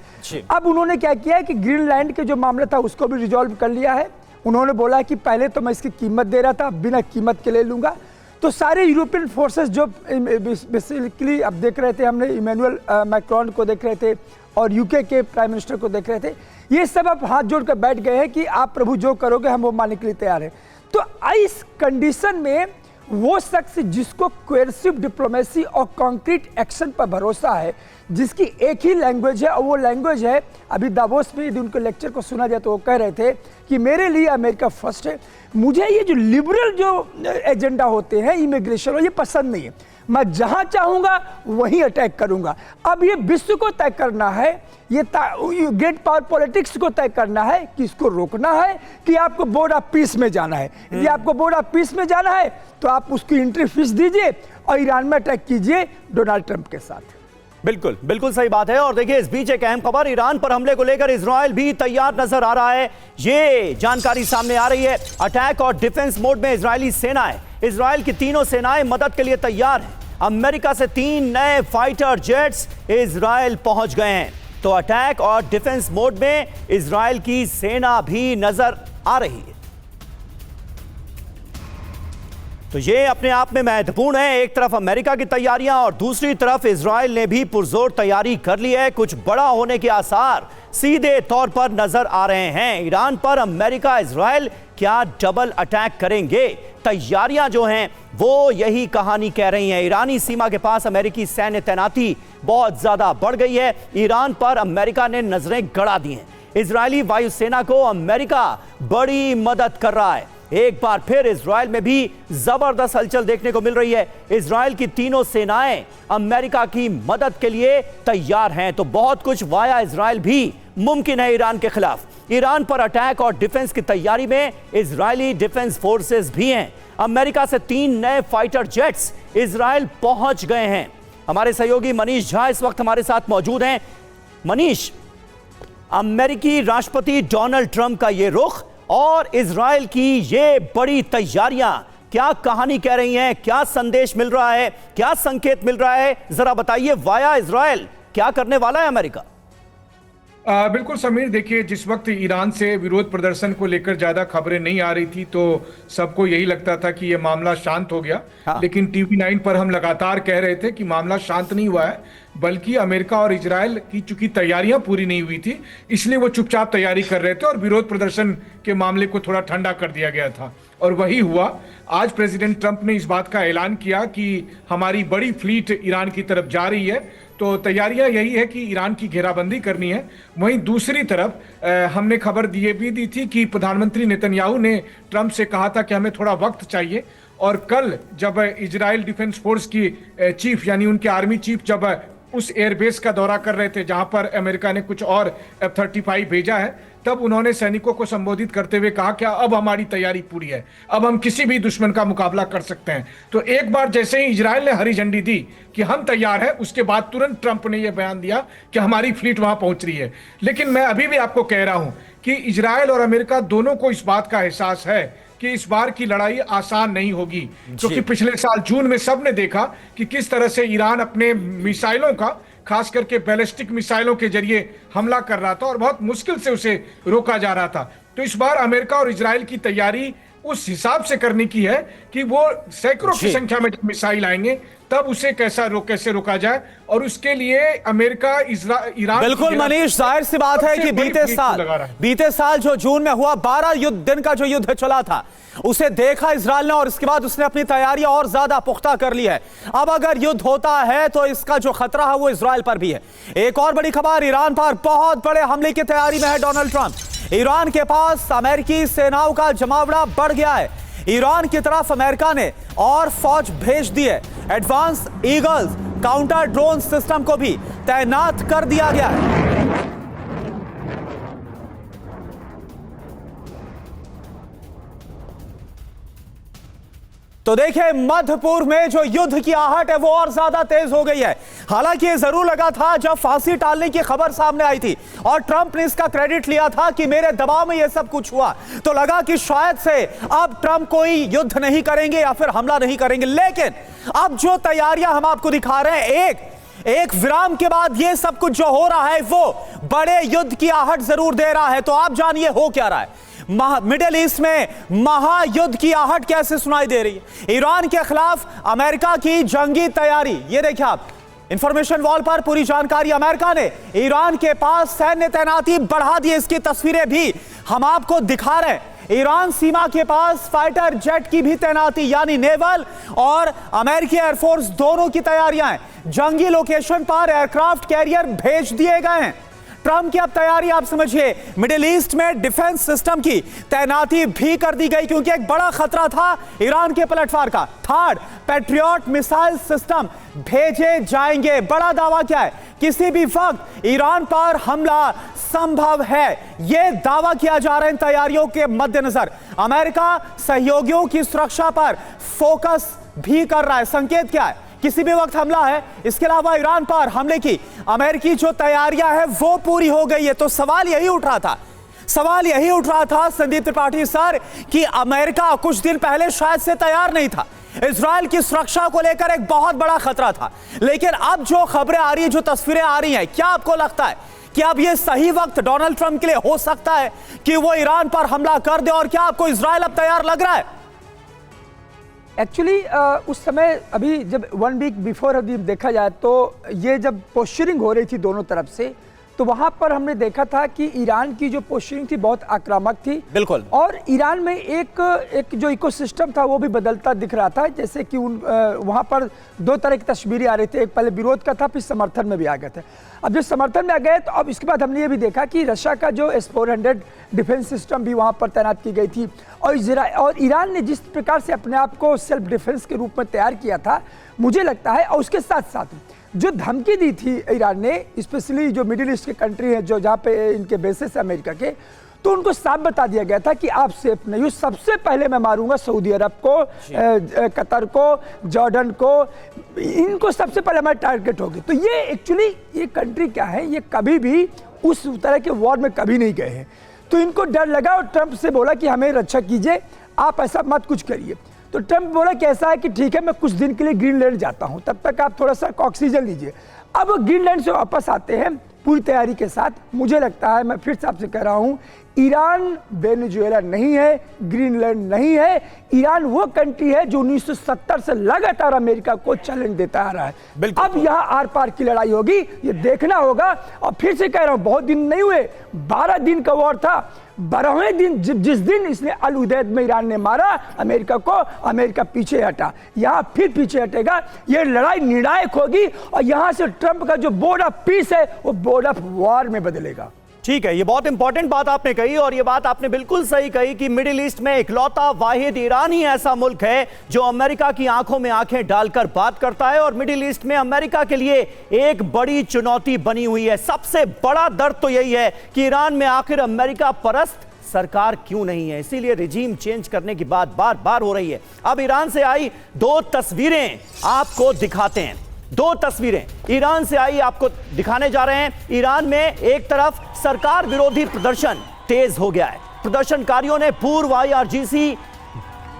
[SPEAKER 4] अब उन्होंने क्या किया है कि ग्रीनलैंड के जो मामला था उसको भी रिजॉल्व कर लिया है। उन्होंने बोला कि पहले तो मैं इसकी कीमत दे रहा था, बिना कीमत के ले लूंगा। तो सारे यूरोपियन फोर्सेस जो बेसिकली अब देख रहे थे, हमने इमैनुअल मैक्रोन को देख रहे थे और यूके के प्राइम मिनिस्टर को देख रहे थे, ये सब अब हाथ जोड़कर बैठ गए हैं कि आप प्रभु जो करोगे हम वो मानने के लिए तैयार हैं। तो इस कंडीशन में वो शख्स जिसको कोएर्सिव डिप्लोमेसी और कॉन्क्रीट एक्शन पर भरोसा है, जिसकी एक ही लैंग्वेज है और वो लैंग्वेज है, अभी दावोस में यदि उनके लेक्चर को सुना जाए तो वो कह रहे थे कि मेरे लिए अमेरिका फर्स्ट है, मुझे ये जो लिबरल जो एजेंडा होते हैं इमिग्रेशन और ये पसंद नहीं है, मैं जहां चाहूंगा वहीं अटैक करूंगा। अब ये विश्व को तय करना है, ये ग्रेट पावर पॉलिटिक्स को तय करना है कि इसको रोकना है कि आपको बोर्ड ऑफ पीस में जाना है। यदि आपको बोर्ड ऑफ पीस में जाना है तो आप उसकी एंट्री फीस दीजिए और ईरान में अटैक कीजिए डोनाल्ड ट्रंप के साथ।
[SPEAKER 1] बिल्कुल बिल्कुल सही बात है। और देखिए इस बीच एक अहम खबर, ईरान पर हमले को लेकर इजराइल भी तैयार नजर आ रहा है। ये जानकारी सामने आ रही है, अटैक और डिफेंस मोड में इजरायली सेनाएं, इजराइल की तीनों सेनाएं मदद के लिए तैयार हैं। अमेरिका से 3 नए फाइटर जेट्स इजराइल पहुंच गए हैं। तो अटैक और डिफेंस मोड में इजराइल की सेना भी नजर आ रही है। तो ये अपने आप में महत्वपूर्ण है। एक तरफ अमेरिका की तैयारियां और दूसरी तरफ इजराइल ने भी पुरजोर तैयारी कर ली है। कुछ बड़ा होने के आसार सीधे तौर पर नजर आ रहे हैं। ईरान पर अमेरिका इजराइल क्या डबल अटैक करेंगे? तैयारियां जो हैं वो यही कहानी कह रही हैं। ईरानी सीमा के पास अमेरिकी सैन्य तैनाती बहुत ज्यादा बढ़ गई है। ईरान पर अमेरिका ने नजरें गड़ा दी हैं। इजरायली वायुसेना को अमेरिका बड़ी मदद कर रहा है। एक बार फिर इजराइल में भी जबरदस्त हलचल देखने को मिल रही है। इजराइल की तीनों सेनाएं अमेरिका की मदद के लिए तैयार हैं। तो बहुत कुछ वाया इजराइल भी मुमकिन है ईरान के खिलाफ। ईरान पर अटैक और डिफेंस की तैयारी में इजरायली डिफेंस फोर्सेस भी हैं। अमेरिका से 3 नए फाइटर जेट्स इजराइल पहुंच गए हैं। हमारे सहयोगी मनीष झा इस वक्त हमारे साथ मौजूद हैं। मनीष, अमेरिकी राष्ट्रपति डोनाल्ड ट्रंप का यह रुख और इजराइल की ये बड़ी तैयारियां क्या कहानी कह रही हैं? क्या संदेश मिल रहा है, क्या संकेत मिल रहा है, जरा बताइए। वाया इजराइल क्या करने वाला है अमेरिका?
[SPEAKER 5] बिल्कुल समीर, देखिए जिस वक्त ईरान से विरोध प्रदर्शन को लेकर ज्यादा खबरें नहीं आ रही थी तो सबको यही लगता था कि ये मामला शांत हो गया। लेकिन टीवी 9 पर हम लगातार कह रहे थे कि मामला शांत नहीं हुआ है, बल्कि अमेरिका और इजराइल की चूंकि तैयारियां पूरी नहीं हुई थी इसलिए वो चुपचाप तैयारी कर रहे थे और विरोध प्रदर्शन के मामले को थोड़ा ठंडा कर दिया गया था। और वही हुआ। आज प्रेसिडेंट ट्रंप ने इस बात का ऐलान किया कि हमारी बड़ी फ्लीट ईरान की तरफ जा रही है, तो तैयारियां यही है कि ईरान की घेराबंदी करनी है। वहीं दूसरी तरफ हमने खबर दी थी कि प्रधानमंत्री नेतन्याहू ने ट्रंप से कहा था कि हमें थोड़ा वक्त चाहिए, और कल जब इजराइल डिफेंस फोर्स की चीफ यानी उनके आर्मी चीफ जब उस एयरबेस का दौरा कर रहे थे जहां पर अमेरिका ने कुछ और F-35 भेजा है, तब उन्होंने सैनिकों को संबोधित करते हुए कहा कि अब हमारी तैयारी पूरी है, अब हम किसी भी दुश्मन का मुकाबला कर सकते हैं। तो एक बार जैसे ही इजराइल ने हरी झंडी दी कि हम तैयार हैं, उसके बाद तुरंत ट्रंप ने यह बयान दिया कि हमारी फ्लीट वहां पहुंच रही है। लेकिन मैं अभी भी आपको कह रहा हूं कि इजराइल और अमेरिका दोनों को इस बात का एहसास है कि इस बार की लड़ाई आसान नहीं होगी, क्योंकि पिछले साल जून में सबने देखा कि किस तरह से ईरान अपने मिसाइलों का, खास करके बैलिस्टिक मिसाइलों के जरिए हमला कर रहा था और बहुत मुश्किल से उसे रोका जा रहा था। तो इस बार अमेरिका और इजराइल की तैयारी उस हिसाब से करने की है कि वो सैकड़ों की संख्या में मिसाइल आएंगे तब उसे कैसे रोका जाए, और उसके लिए अमेरिका ईरान।
[SPEAKER 3] बिल्कुल मनीष, जाहिर सी बात है कि बीते साल जो जून में हुआ 12 दिन का जो युद्ध चला था उसे देखा इजराइल ने, और इसके बाद उसने अपनी तैयारियां और ज्यादा पुख्ता कर ली है। अब अगर युद्ध होता है तो इसका जो खतरा है वो इजराइल पर भी है। एक और बड़ी खबर, ईरान पर बहुत बड़े हमले की तैयारी में है डोनाल्ड ट्रंप। ईरान के पास अमेरिकी सेनाओं का जमावड़ा बढ़ गया है। ईरान की तरफ अमेरिका ने और फौज भेज दी है। Advance eagles counter drone system को भी तैनात कर दिया गया है। तो देखिए, मध्य पूर्व में जो युद्ध की आहट है वो और ज्यादा तेज हो गई है। हालांकि ये जरूर लगा था जब फांसी टालने की खबर सामने आई थी और ट्रंप ने इसका क्रेडिट लिया था कि मेरे दबाव में ये सब कुछ हुआ, तो लगा कि शायद से अब ट्रंप कोई युद्ध नहीं करेंगे या फिर हमला नहीं करेंगे। लेकिन अब जो तैयारियां हम आपको दिखा रहे हैं, एक विराम के बाद ये सब कुछ जो हो रहा है वो बड़े युद्ध की आहट जरूर दे रहा है। तो आप जानिए हो क्या रहा है। मिडिल ईस्ट में महायुद्ध की आहट कैसे सुनाई दे रही है। ईरान के खिलाफ अमेरिका की जंगी तैयारी, ये देखिए आप इंफॉर्मेशन वॉल पर पूरी जानकारी। अमेरिका ने ईरान के पास सैन्य तैनाती बढ़ा दी, इसकी तस्वीरें भी हम आपको दिखा रहे हैं। ईरान सीमा के पास फाइटर जेट की भी तैनाती, यानी नेवल और अमेरिकी एयरफोर्स दोनों की तैयारियां हैं। जंगी लोकेशन पर एयरक्राफ्ट कैरियर भेज दिए गए हैं। ट्रंप की अब तैयारी आप समझिए, मिडिल ईस्ट में डिफेंस सिस्टम की तैनाती भी कर दी गई, क्योंकि एक बड़ा खतरा था ईरान के पलटवार का। थर्ड पैट्रियट मिसाइल सिस्टम भेजे जाएंगे। बड़ा दावा क्या है, किसी भी वक्त ईरान पर हमला संभव है, यह दावा किया जा रहा है इन तैयारियों के मद्देनजर। अमेरिका सहयोगियों की सुरक्षा पर फोकस भी कर रहा है। संकेत क्या है, किसी भी वक्त हमला है। इसके अलावा ईरान पर हमले की अमेरिकी जो तैयारियां हैं वो पूरी हो गई है। तो सवाल यही उठ रहा था संदीप त्रिपाठी सर कि अमेरिका कुछ दिन पहले शायद से तैयार नहीं था। इजराइल की सुरक्षा को लेकर एक बहुत बड़ा खतरा था, लेकिन अब जो खबरें आ रही है, जो तस्वीरें आ रही हैं, क्या आपको लगता है कि अब यह सही वक्त डोनाल्ड ट्रंप के लिए हो सकता है कि वो ईरान पर हमला कर दे, और क्या आपको इजराइल अब तैयार लग रहा है?
[SPEAKER 4] एक्चुअली उस समय अभी जब 1 वीक बिफोर अभी देखा जाए तो ये जब पोस्चरिंग हो रही थी दोनों तरफ से, तो वहां पर हमने देखा था कि ईरान की जो पोस्चरिंग थी बहुत आक्रामक थी।
[SPEAKER 3] बिल्कुल।
[SPEAKER 4] और ईरान में एक जो इकोसिस्टम था वो भी बदलता दिख रहा था, जैसे कि वहां पर 2 तरह की तस्वीरें आ रही थी। एक पहले विरोध का था, फिर समर्थन में भी आ गए थे। अब जो समर्थन में आ गए तो अब इसके बाद हमने ये भी देखा कि रशिया का जो S-400 डिफेंस सिस्टम भी वहां पर तैनात की गई थी। और ईरान ने जिस प्रकार से अपने आप को सेल्फ डिफेंस के रूप में तैयार किया था, मुझे लगता है, और उसके साथ साथ जो धमकी दी थी ईरान ने, स्पेशली जो मिडिल ईस्ट के कंट्री है जो जहाँ पे इनके बेसिस है अमेरिका के, तो उनको साफ बता दिया गया था कि आप सेफ नहीं हो। सबसे पहले मैं मारूंगा सऊदी अरब को, कतर को, जॉर्डन को, इनको सबसे पहले हमारे टारगेट होगी। तो ये एक्चुअली ये कंट्री क्या है, ये कभी भी उस तरह के वॉर में कभी नहीं गए हैं, तो इनको डर लगा और ट्रंप से बोला कि हमें रक्षा कीजिए, आप ऐसा मत कुछ करिए। तो ट्रंप बोला कि ऐसा है कि ठीक है, मैं कुछ दिन के लिए ग्रीनलैंड जाता हूं, तब तक आप थोड़ा सा ऑक्सीजन लीजिए। अब वो ग्रीनलैंड से वापस आते हैं पूरी तैयारी के साथ। मुझे लगता है, मैं फिर से आपसे कह रहा हूं, ईरान वेनेजुएला नहीं है, ग्रीनलैंड नहीं है। ईरान वो कंट्री है जो 1970 से लगातार अमेरिका को चैलेंज देता आ रहा है। अब यहाँ आर पार की लड़ाई होगी, ये देखना होगा। और फिर से कह रहा हूं, बहुत दिन नहीं हुए, 12 दिन का वॉर था। 12वें दिन जिस दिन इसने अल उदैद में ईरान ने मारा अमेरिका को, अमेरिका पीछे हटा, यहाँ फिर पीछे हटेगा। ये लड़ाई निर्णायक होगी और यहाँ से ट्रंप का जो बोर्ड ऑफ पीस है वो बोर्ड ऑफ वॉर में बदलेगा।
[SPEAKER 1] ठीक है, ये बहुत इंपॉर्टेंट बात आपने कही और ये बात आपने बिल्कुल सही कही कि मिडिल ईस्ट में इकलौता वाहिद ईरान ही ऐसा मुल्क है जो अमेरिका की आंखों में आंखें डालकर बात करता है। और मिडिल ईस्ट में अमेरिका के लिए एक बड़ी चुनौती बनी हुई है। सबसे बड़ा दर्द तो यही है कि ईरान में आखिर अमेरिका परस्त सरकार क्यों नहीं है। इसीलिए रिजीम चेंज करने की बात बार बार हो रही है। अब ईरान से आई 2 तस्वीरें आपको दिखाते हैं। 2 तस्वीरें ईरान से आई आपको दिखाने जा रहे हैं। ईरान में एक तरफ सरकार विरोधी प्रदर्शन तेज हो गया है। प्रदर्शनकारियों ने पूर्व IRGC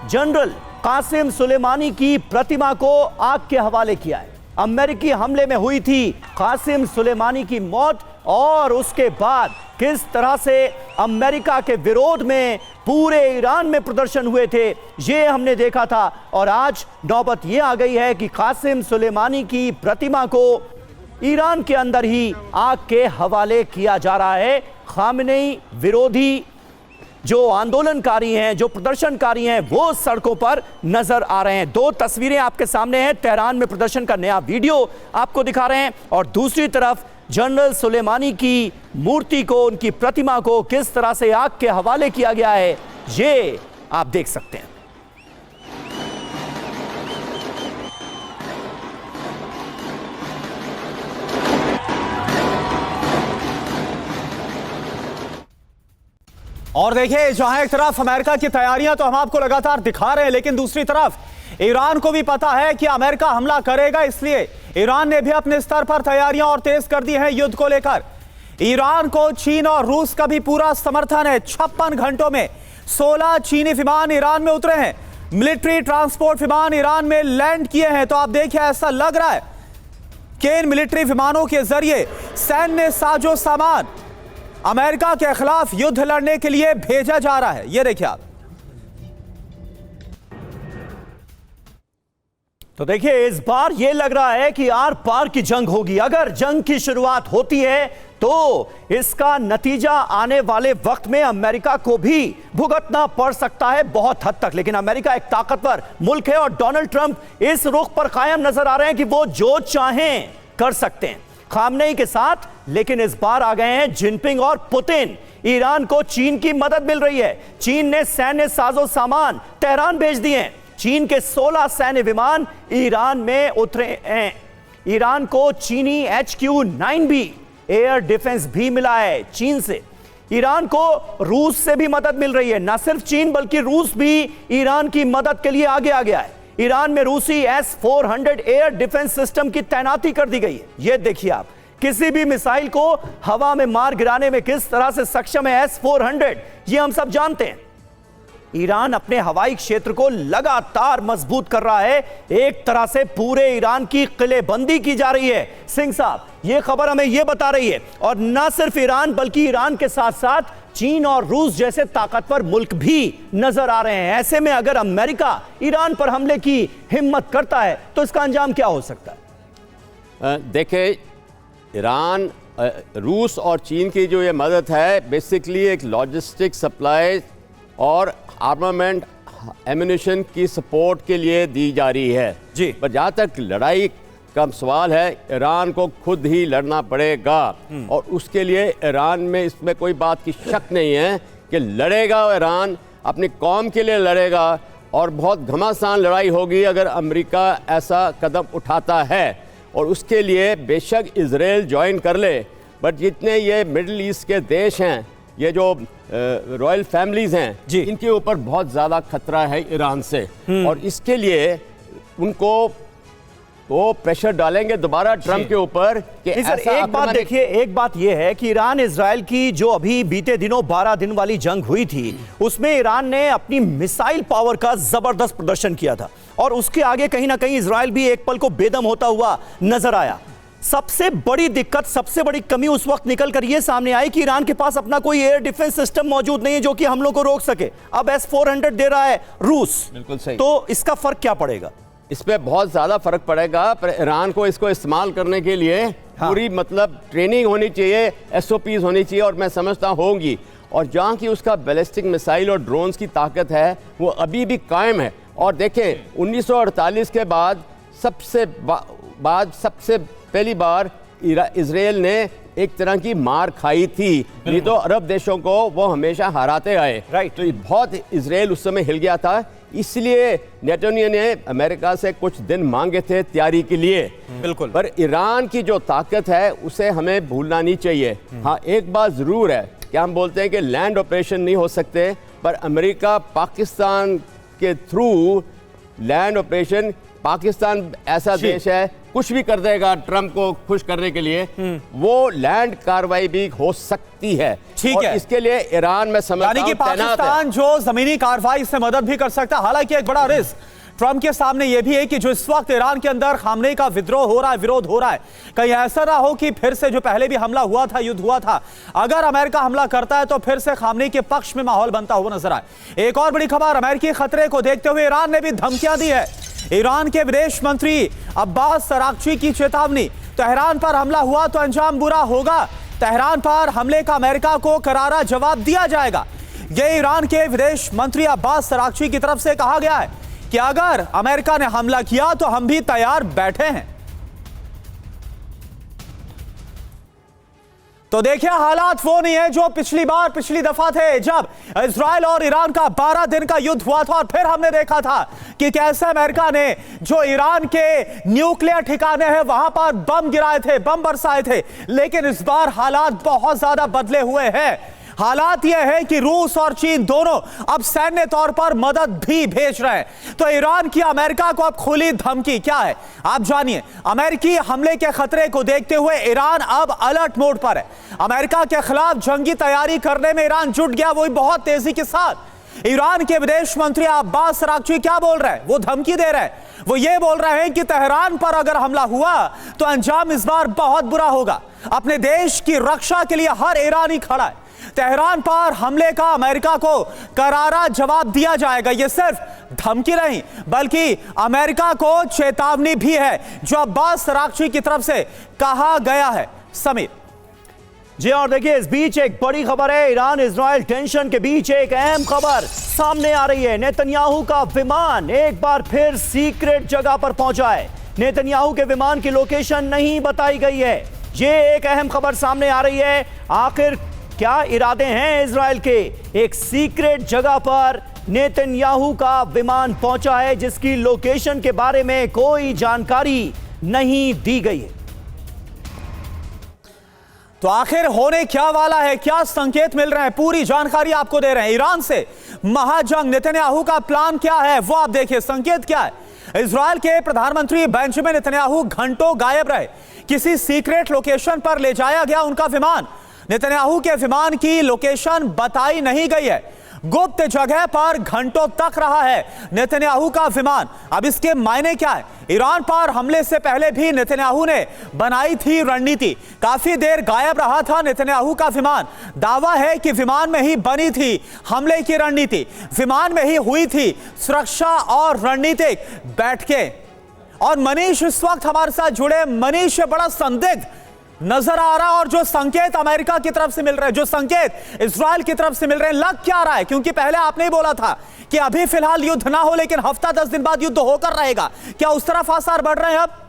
[SPEAKER 1] जनरल कासिम सुलेमानी की प्रतिमा को आग के हवाले किया है। अमेरिकी हमले में हुई थी कासिम सुलेमानी की मौत और उसके बाद किस तरह से अमेरिका के विरोध में पूरे ईरान में प्रदर्शन हुए थे, ये हमने देखा था। और आज नौबत ये आ गई है कि कासिम सुलेमानी की प्रतिमा को ईरान के अंदर ही आग के हवाले किया जा रहा है। खामनेई विरोधी जो आंदोलनकारी हैं, जो प्रदर्शनकारी हैं, वो सड़कों पर नजर आ रहे हैं। 2 तस्वीरें आपके सामने हैं। तेहरान में प्रदर्शन का नया वीडियो आपको दिखा रहे हैं और दूसरी तरफ जनरल सुलेमानी की मूर्ति को, उनकी प्रतिमा को किस तरह से आग के हवाले किया गया है, ये आप देख सकते हैं।
[SPEAKER 3] और देखिए, जहां एक तरफ अमेरिका की तैयारियां तो हम आपको लगातार दिखा रहे हैं, लेकिन दूसरी तरफ ईरान को भी पता है कि अमेरिका हमला करेगा, इसलिए ईरान ने भी अपने स्तर पर तैयारियां और तेज कर दी हैं युद्ध को लेकर। ईरान को चीन और रूस का भी पूरा समर्थन है। 56 घंटों में 16 चीनी विमान ईरान में उतरे हैं। मिलिट्री ट्रांसपोर्ट विमान ईरान में लैंड किए हैं। तो आप देखिए, ऐसा लग रहा है कि इन मिलिट्री विमानों के जरिए सैन्य साजो सामान अमेरिका के खिलाफ युद्ध लड़ने के लिए भेजा जा रहा है। ये देखिए आप।
[SPEAKER 1] तो देखिए, इस बार यह लग रहा है कि आर पार की जंग होगी। अगर जंग की शुरुआत होती है तो इसका नतीजा आने वाले वक्त में अमेरिका को भी भुगतना पड़ सकता है बहुत हद तक। लेकिन अमेरिका एक ताकतवर मुल्क है और डोनाल्ड ट्रंप इस रुख पर कायम नजर आ रहे हैं कि वो जो चाहें कर सकते हैं खामनेई के साथ। लेकिन इस बार आ गए हैं जिनपिंग और पुतिन। ईरान को चीन की मदद मिल रही है। चीन ने सैन्य साजो सामान तेहरान भेज दिए हैं। चीन के 16 सैन्य विमान ईरान में उतरे हैं। ईरान को चीनी HQ-9B एयर डिफेंस भी मिला है चीन से। ईरान को रूस से भी मदद मिल रही है। न सिर्फ चीन बल्कि रूस भी ईरान की मदद के लिए आगे आ गया है। ईरान में रूसी S-400 एयर डिफेंस सिस्टम की तैनाती कर दी गई है। यह देखिए आप, किसी भी मिसाइल को हवा में मार गिराने में किस तरह से सक्षम है S-400, ये हम सब जानते हैं। ईरान अपने हवाई क्षेत्र को लगातार मजबूत कर रहा है। एक तरह से पूरे ईरान की किलेबंदी की जा रही है। सिंह साहब, यह खबर हमें यह बता रही है, और न सिर्फ ईरान बल्कि ईरान के साथ साथ चीन और रूस जैसे ताकतवर मुल्क भी नजर आ रहे हैं। ऐसे में अगर अमेरिका ईरान पर हमले की हिम्मत करता है तो इसका अंजाम क्या हो सकता है?
[SPEAKER 2] देखिए, ईरान, रूस और चीन की जो ये मदद है, बेसिकली एक लॉजिस्टिक सप्लाई और आर्मामेंट एम्यूनिशन की सपोर्ट के लिए दी जा रही है
[SPEAKER 1] जी।
[SPEAKER 2] पर जहाँ तक लड़ाई का सवाल है, ईरान को खुद ही लड़ना पड़ेगा और उसके लिए ईरान में इसमें कोई बात की शक नहीं है कि लड़ेगा। ईरान अपनी कौम के लिए लड़ेगा और बहुत घमासान लड़ाई होगी अगर अमेरिका ऐसा कदम उठाता है। और उसके लिए बेशक इजराइल ज्वाइन कर ले, बट जितने ये मिडिल ईस्ट के देश हैं, ये जो रॉयल फैमिलीज हैं, इनके ऊपर बहुत ज़्यादा खतरा है ईरान से। और इसके लिए उनको वो प्रेशर डालेंगे दोबारा ट्रंप के ऊपर कि
[SPEAKER 1] सर, एक बात देखिए, एक बात यह है कि ईरान इजराइल की जो अभी बीते दिनों 12 दिन वाली जंग हुई थी, उसमें ईरान ने अपनी मिसाइल पावर का जबरदस्त प्रदर्शन किया था और उसके आगे कहीं ना कहीं इजराइल भी एक पल को बेदम होता हुआ नजर आया। सबसे बड़ी दिक्कत, सबसे बड़ी कमी उस वक्त निकल कर यह सामने आई कि ईरान के पास अपना कोई एयर डिफेंस सिस्टम मौजूद नहीं है जो कि हमलों को रोक सके। अब S-400 दे रहा है रूस।
[SPEAKER 2] बिल्कुल सही।
[SPEAKER 1] तो इसका फर्क क्या पड़ेगा?
[SPEAKER 2] इस पे बहुत ज़्यादा फर्क पड़ेगा, पर ईरान को इसको इस्तेमाल करने के लिए पूरी मतलब ट्रेनिंग होनी चाहिए, SOPs होनी चाहिए, और मैं समझता होंगी। और जहाँ की उसका बैलिस्टिक मिसाइल और ड्रोन्स की ताकत है वो अभी भी कायम है। और देखें 1948 के बाद सबसे पहली बार इजराइल ने एक तरह की मार खाई थी, नहीं तो अरब देशों को वो हमेशा हराते आए।
[SPEAKER 1] राइट।
[SPEAKER 2] तो बहुत इजराइल उस समय हिल गया था, इसलिए नेतन्याहू ने अमेरिका से कुछ दिन मांगे थे तैयारी के लिए।
[SPEAKER 3] बिल्कुल।
[SPEAKER 2] पर ईरान की जो ताकत है उसे हमें भूलना नहीं चाहिए। हाँ, एक बात जरूर है कि हम बोलते हैं कि लैंड ऑपरेशन नहीं हो सकते, पर अमेरिका पाकिस्तान के थ्रू लैंड ऑपरेशन, पाकिस्तान ऐसा देश है कुछ भी कर देगा ट्रंप को खुश करने के लिए, वो लैंड कार्रवाई भी हो सकती है।
[SPEAKER 3] ठीक
[SPEAKER 2] और
[SPEAKER 3] है।
[SPEAKER 2] इसके लिए ईरान में समझता
[SPEAKER 3] यानी कि
[SPEAKER 2] हूं तैनात है।
[SPEAKER 3] पाकिस्तान जो जमीनी कार्रवाई से मदद भी कर सकता है। हालांकि एक बड़ा रिस्क ट्रंप के सामने यह भी है कि जो इस वक्त ईरान के अंदर खामनेई का विद्रोह हो रहा है, विरोध हो रहा है, कहीं ऐसा ना हो कि फिर से जो पहले भी हमला हुआ था, युद्ध हुआ था, अगर अमेरिका हमला करता है तो फिर से खामनेई के पक्ष में माहौल बनता हुआ नजर आए। एक और बड़ी खबर, अमेरिकी खतरे को देखते हुए ईरान ने भी धमकियां दी है। ईरान के विदेश मंत्री अब्बास अराक्ची की चेतावनी, तेहरान पर हमला हुआ तो अंजाम बुरा होगा, तेहरान पर हमले का अमेरिका को करारा जवाब दिया जाएगा। यह ईरान के विदेश मंत्री अब्बास अराक्ची की तरफ से कहा गया है कि अगर अमेरिका ने हमला किया तो हम भी तैयार बैठे हैं। तो देखिए, हालात वो नहीं है जो पिछली दफा थे जब इजराइल और ईरान का 12 दिन का युद्ध हुआ था और फिर हमने देखा था कि कैसे अमेरिका ने जो ईरान के न्यूक्लियर ठिकाने हैं वहां पर बम गिराए थे, बम बरसाए थे। लेकिन इस बार हालात बहुत ज्यादा बदले हुए हैं। हालात यह है कि रूस और चीन दोनों अब सैन्य तौर पर मदद भी भेज रहे हैं। तो ईरान की अमेरिका को अब खुली धमकी क्या है, आप जानिए। अमेरिकी हमले के खतरे को देखते हुए ईरान अब अलर्ट मोड पर है। अमेरिका के खिलाफ जंगी तैयारी करने में ईरान जुट गया, वो बहुत तेजी के साथ। ईरान के विदेश मंत्री अब्बास अराक्ची क्या बोल रहे हैं, वो धमकी दे रहे हैं। वो ये बोल रहे हैं कि तेहरान पर अगर हमला हुआ तो अंजाम इस बार बहुत बुरा होगा। अपने देश की रक्षा के लिए हर ईरानी खड़ा है। तेहरान पर हमले का अमेरिका को करारा जवाब दिया जाएगा। यह सिर्फ धमकी नहीं बल्कि अमेरिका को चेतावनी भी है जो अब्बास अराक्ची की तरफ से कहा गया है। समीर
[SPEAKER 1] जी, और देखिए इस बीच एक बड़ी खबर है। ईरान इजराइल टेंशन के बीच एक अहम खबर सामने आ रही है। नेतन्याहू का विमान एक बार फिर सीक्रेट जगह पर पहुंचा है। नेतन्याहू के विमान की लोकेशन नहीं बताई गई है। ये एक अहम खबर सामने आ रही है। आखिर क्या इरादे हैं इजराइल के? एक सीक्रेट जगह पर नेतन्याहू का विमान पहुंचा है जिसकी लोकेशन के बारे में कोई जानकारी नहीं दी गई है।
[SPEAKER 3] तो आखिर होने क्या वाला है, क्या संकेत मिल रहे हैं, पूरी जानकारी आपको दे रहे हैं। ईरान से महाजंग, नेतन्याहू का प्लान क्या है वो आप देखिए। संकेत क्या है, इजराइल के प्रधानमंत्री बेंजामिन नेतन्याहू घंटों गायब रहे। किसी सीक्रेट लोकेशन पर ले जाया गया उनका विमान। नेतन्याहू के विमान की लोकेशन बताई नहीं गई है। गुप्त जगह पर घंटों तक रहा है नेतन्याहू का विमान। अब इसके मायने क्या है? ईरान पर हमले से पहले भी नेतन्याहू ने बनाई थी रणनीति। काफी देर गायब रहा था नेतन्याहू का विमान। दावा है कि विमान में ही बनी थी हमले की रणनीति, विमान में ही हुई थी सुरक्षा और रणनीतिक बैठकें। और मनीष इस वक्त हमारे साथ जुड़े। मनीष, बड़ा संदिग्ध नजर आ रहा है और जो संकेत अमेरिका की तरफ से मिल रहे हैं, जो संकेत इजराइल की तरफ से मिल रहे हैं, लग क्या रहा है? क्योंकि पहले आपने ही बोला था कि अभी फिलहाल युद्ध ना हो लेकिन हफ्ता 10 दिन बाद युद्ध होकर रहेगा। क्या उस तरफ आसार बढ़ रहे हैं अब?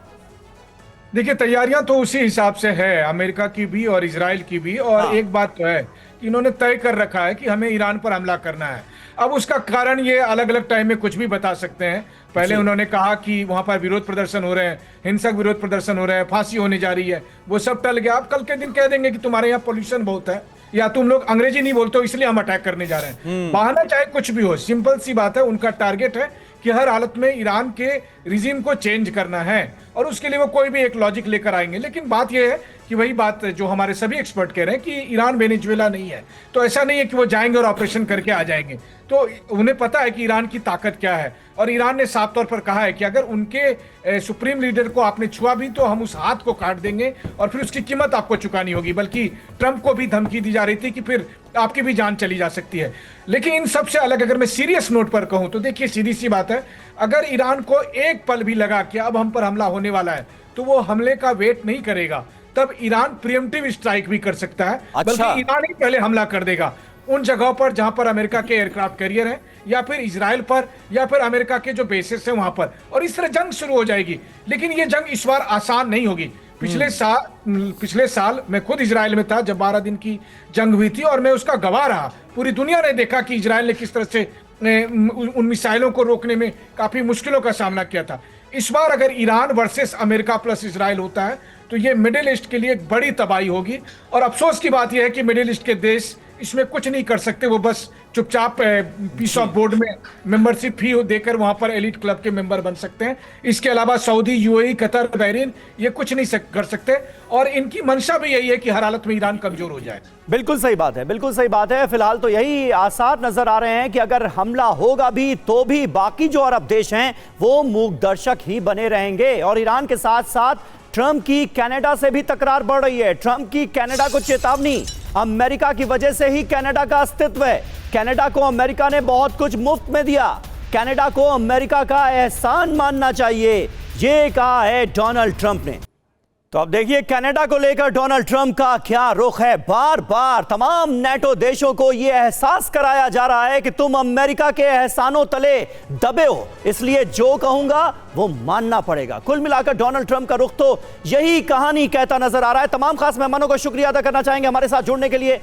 [SPEAKER 5] देखिए, तैयारियां तो उसी हिसाब से है, अमेरिका की भी और इजराइल की भी। और एक बात तो है कि इन्होंने तय कर रखा है कि हमें ईरान पर हमला करना है। अब उसका कारण ये अलग अलग टाइम में कुछ भी बता सकते हैं। पहले उन्होंने कहा कि वहां पर विरोध प्रदर्शन हो रहे हैं, हिंसक विरोध प्रदर्शन हो रहे हैं, फांसी होने जा रही है, वो सब टल गया। अब कल के दिन कह देंगे कि तुम्हारे यहाँ पोल्यूशन बहुत है या तुम लोग अंग्रेजी नहीं बोलते हो इसलिए हम अटैक करने जा रहे हैं। बहाना चाहे कुछ भी हो, सिंपल सी बात है, उनका टारगेट है कि हर हालत में ईरान के रिजीम को चेंज करना है और उसके लिए वो कोई भी एक लॉजिक लेकर आएंगे। लेकिन बात यह है कि वही बात जो हमारे सभी एक्सपर्ट कह रहे हैं कि ईरान वेनेजुएला नहीं है। तो ऐसा नहीं है कि वो जाएंगे और ऑपरेशन करके आ जाएंगे। तो उन्हें पता है कि ईरान की ताकत क्या है। और ईरान ने साफ तौर पर कहा है कि अगर उनके सुप्रीम लीडर को आपने छुआ भी तो हम उस हाथ को काट देंगे और फिर उसकी कीमत आपको चुकानी होगी। बल्कि ट्रंप को भी धमकी दी जा रही थी कि फिर आपकी भी जान चली जा सकती है। लेकिन इन सबसे अलग अगर मैं सीरियस नोट पर कहूं तो देखिए, सीधी सी बात है, अगर ईरान को एक पल भी लगा कि अब हम पर हमला होने वाला है तो वो हमले का वेट नहीं करेगा। तब ईरान प्रिएम्प्टिव स्ट्राइक भी कर सकता है। बल्कि ईरान ही पहले हमला कर देगा उन जगहों पर जहां पर अमेरिका के एयरक्राफ्ट कैरियर हैं, या फिर इजराइल पर, या फिर अमेरिका के जो बेसिस हैं वहां पर, और इस तरह जंग शुरू हो जाएगी। लेकिन ये जंग इस बार आसान नहीं होगी। पिछले साल मैं खुद इजराइल में था जब 12 दिन की जंग हुई थी, और मैं उसका गवाह रहा। पूरी दुनिया ने देखा कि इजराइल ने किस तरह से उन मिसाइलों को रोकने में काफी मुश्किलों का सामना किया था। इस बार अगर Iran versus America plus Israel होता है तो ये मिडिल ईस्ट के लिए एक बड़ी तबाही होगी। और अफसोस की बात यह है कि मिडिल ईस्ट के देश इसमें कुछ नहीं कर सकते। वो बस चुपचाप पीस ऑफ बोर्ड में मेंबरशिप फी देकर वहां पर एलिट क्लब के मेंबर बन सकते हैं। इसके अलावा सऊदी, यूएई, कतर, बहरीन ये कुछ नहीं कर सकते। और इनकी मंशा भी यही है कि हर हालत में ईरान कमजोर हो जाए।
[SPEAKER 1] बिल्कुल सही बात है, बिल्कुल सही बात है। फिलहाल तो यही आसार नजर आ रहे हैं कि अगर हमला होगा भी तो भी बाकी जो अरब देश हैं वो मूक दर्शक ही बने रहेंगे। और ईरान के साथ साथ ट्रंप की कनाडा से भी तकरार बढ़ रही है। ट्रंप की कनाडा को चेतावनी, अमेरिका की वजह से ही कनाडा का अस्तित्व है। कनाडा को अमेरिका ने बहुत कुछ मुफ्त में दिया, कनाडा को अमेरिका का एहसान मानना चाहिए, ये कहा है डोनाल्ड ट्रंप ने। तो अब देखिए कनाडा को लेकर डोनाल्ड ट्रंप का क्या रुख है। बार बार तमाम नेटो देशों को यह एहसास कराया जा रहा है कि तुम अमेरिका के एहसानों तले दबे हो, इसलिए जो कहूंगा वो मानना पड़ेगा। कुल मिलाकर डोनाल्ड ट्रंप का रुख तो यही कहानी कहता नजर आ रहा है। तमाम खास मेहमानों का शुक्रिया अदा करना चाहेंगे हमारे साथ जुड़ने के लिए।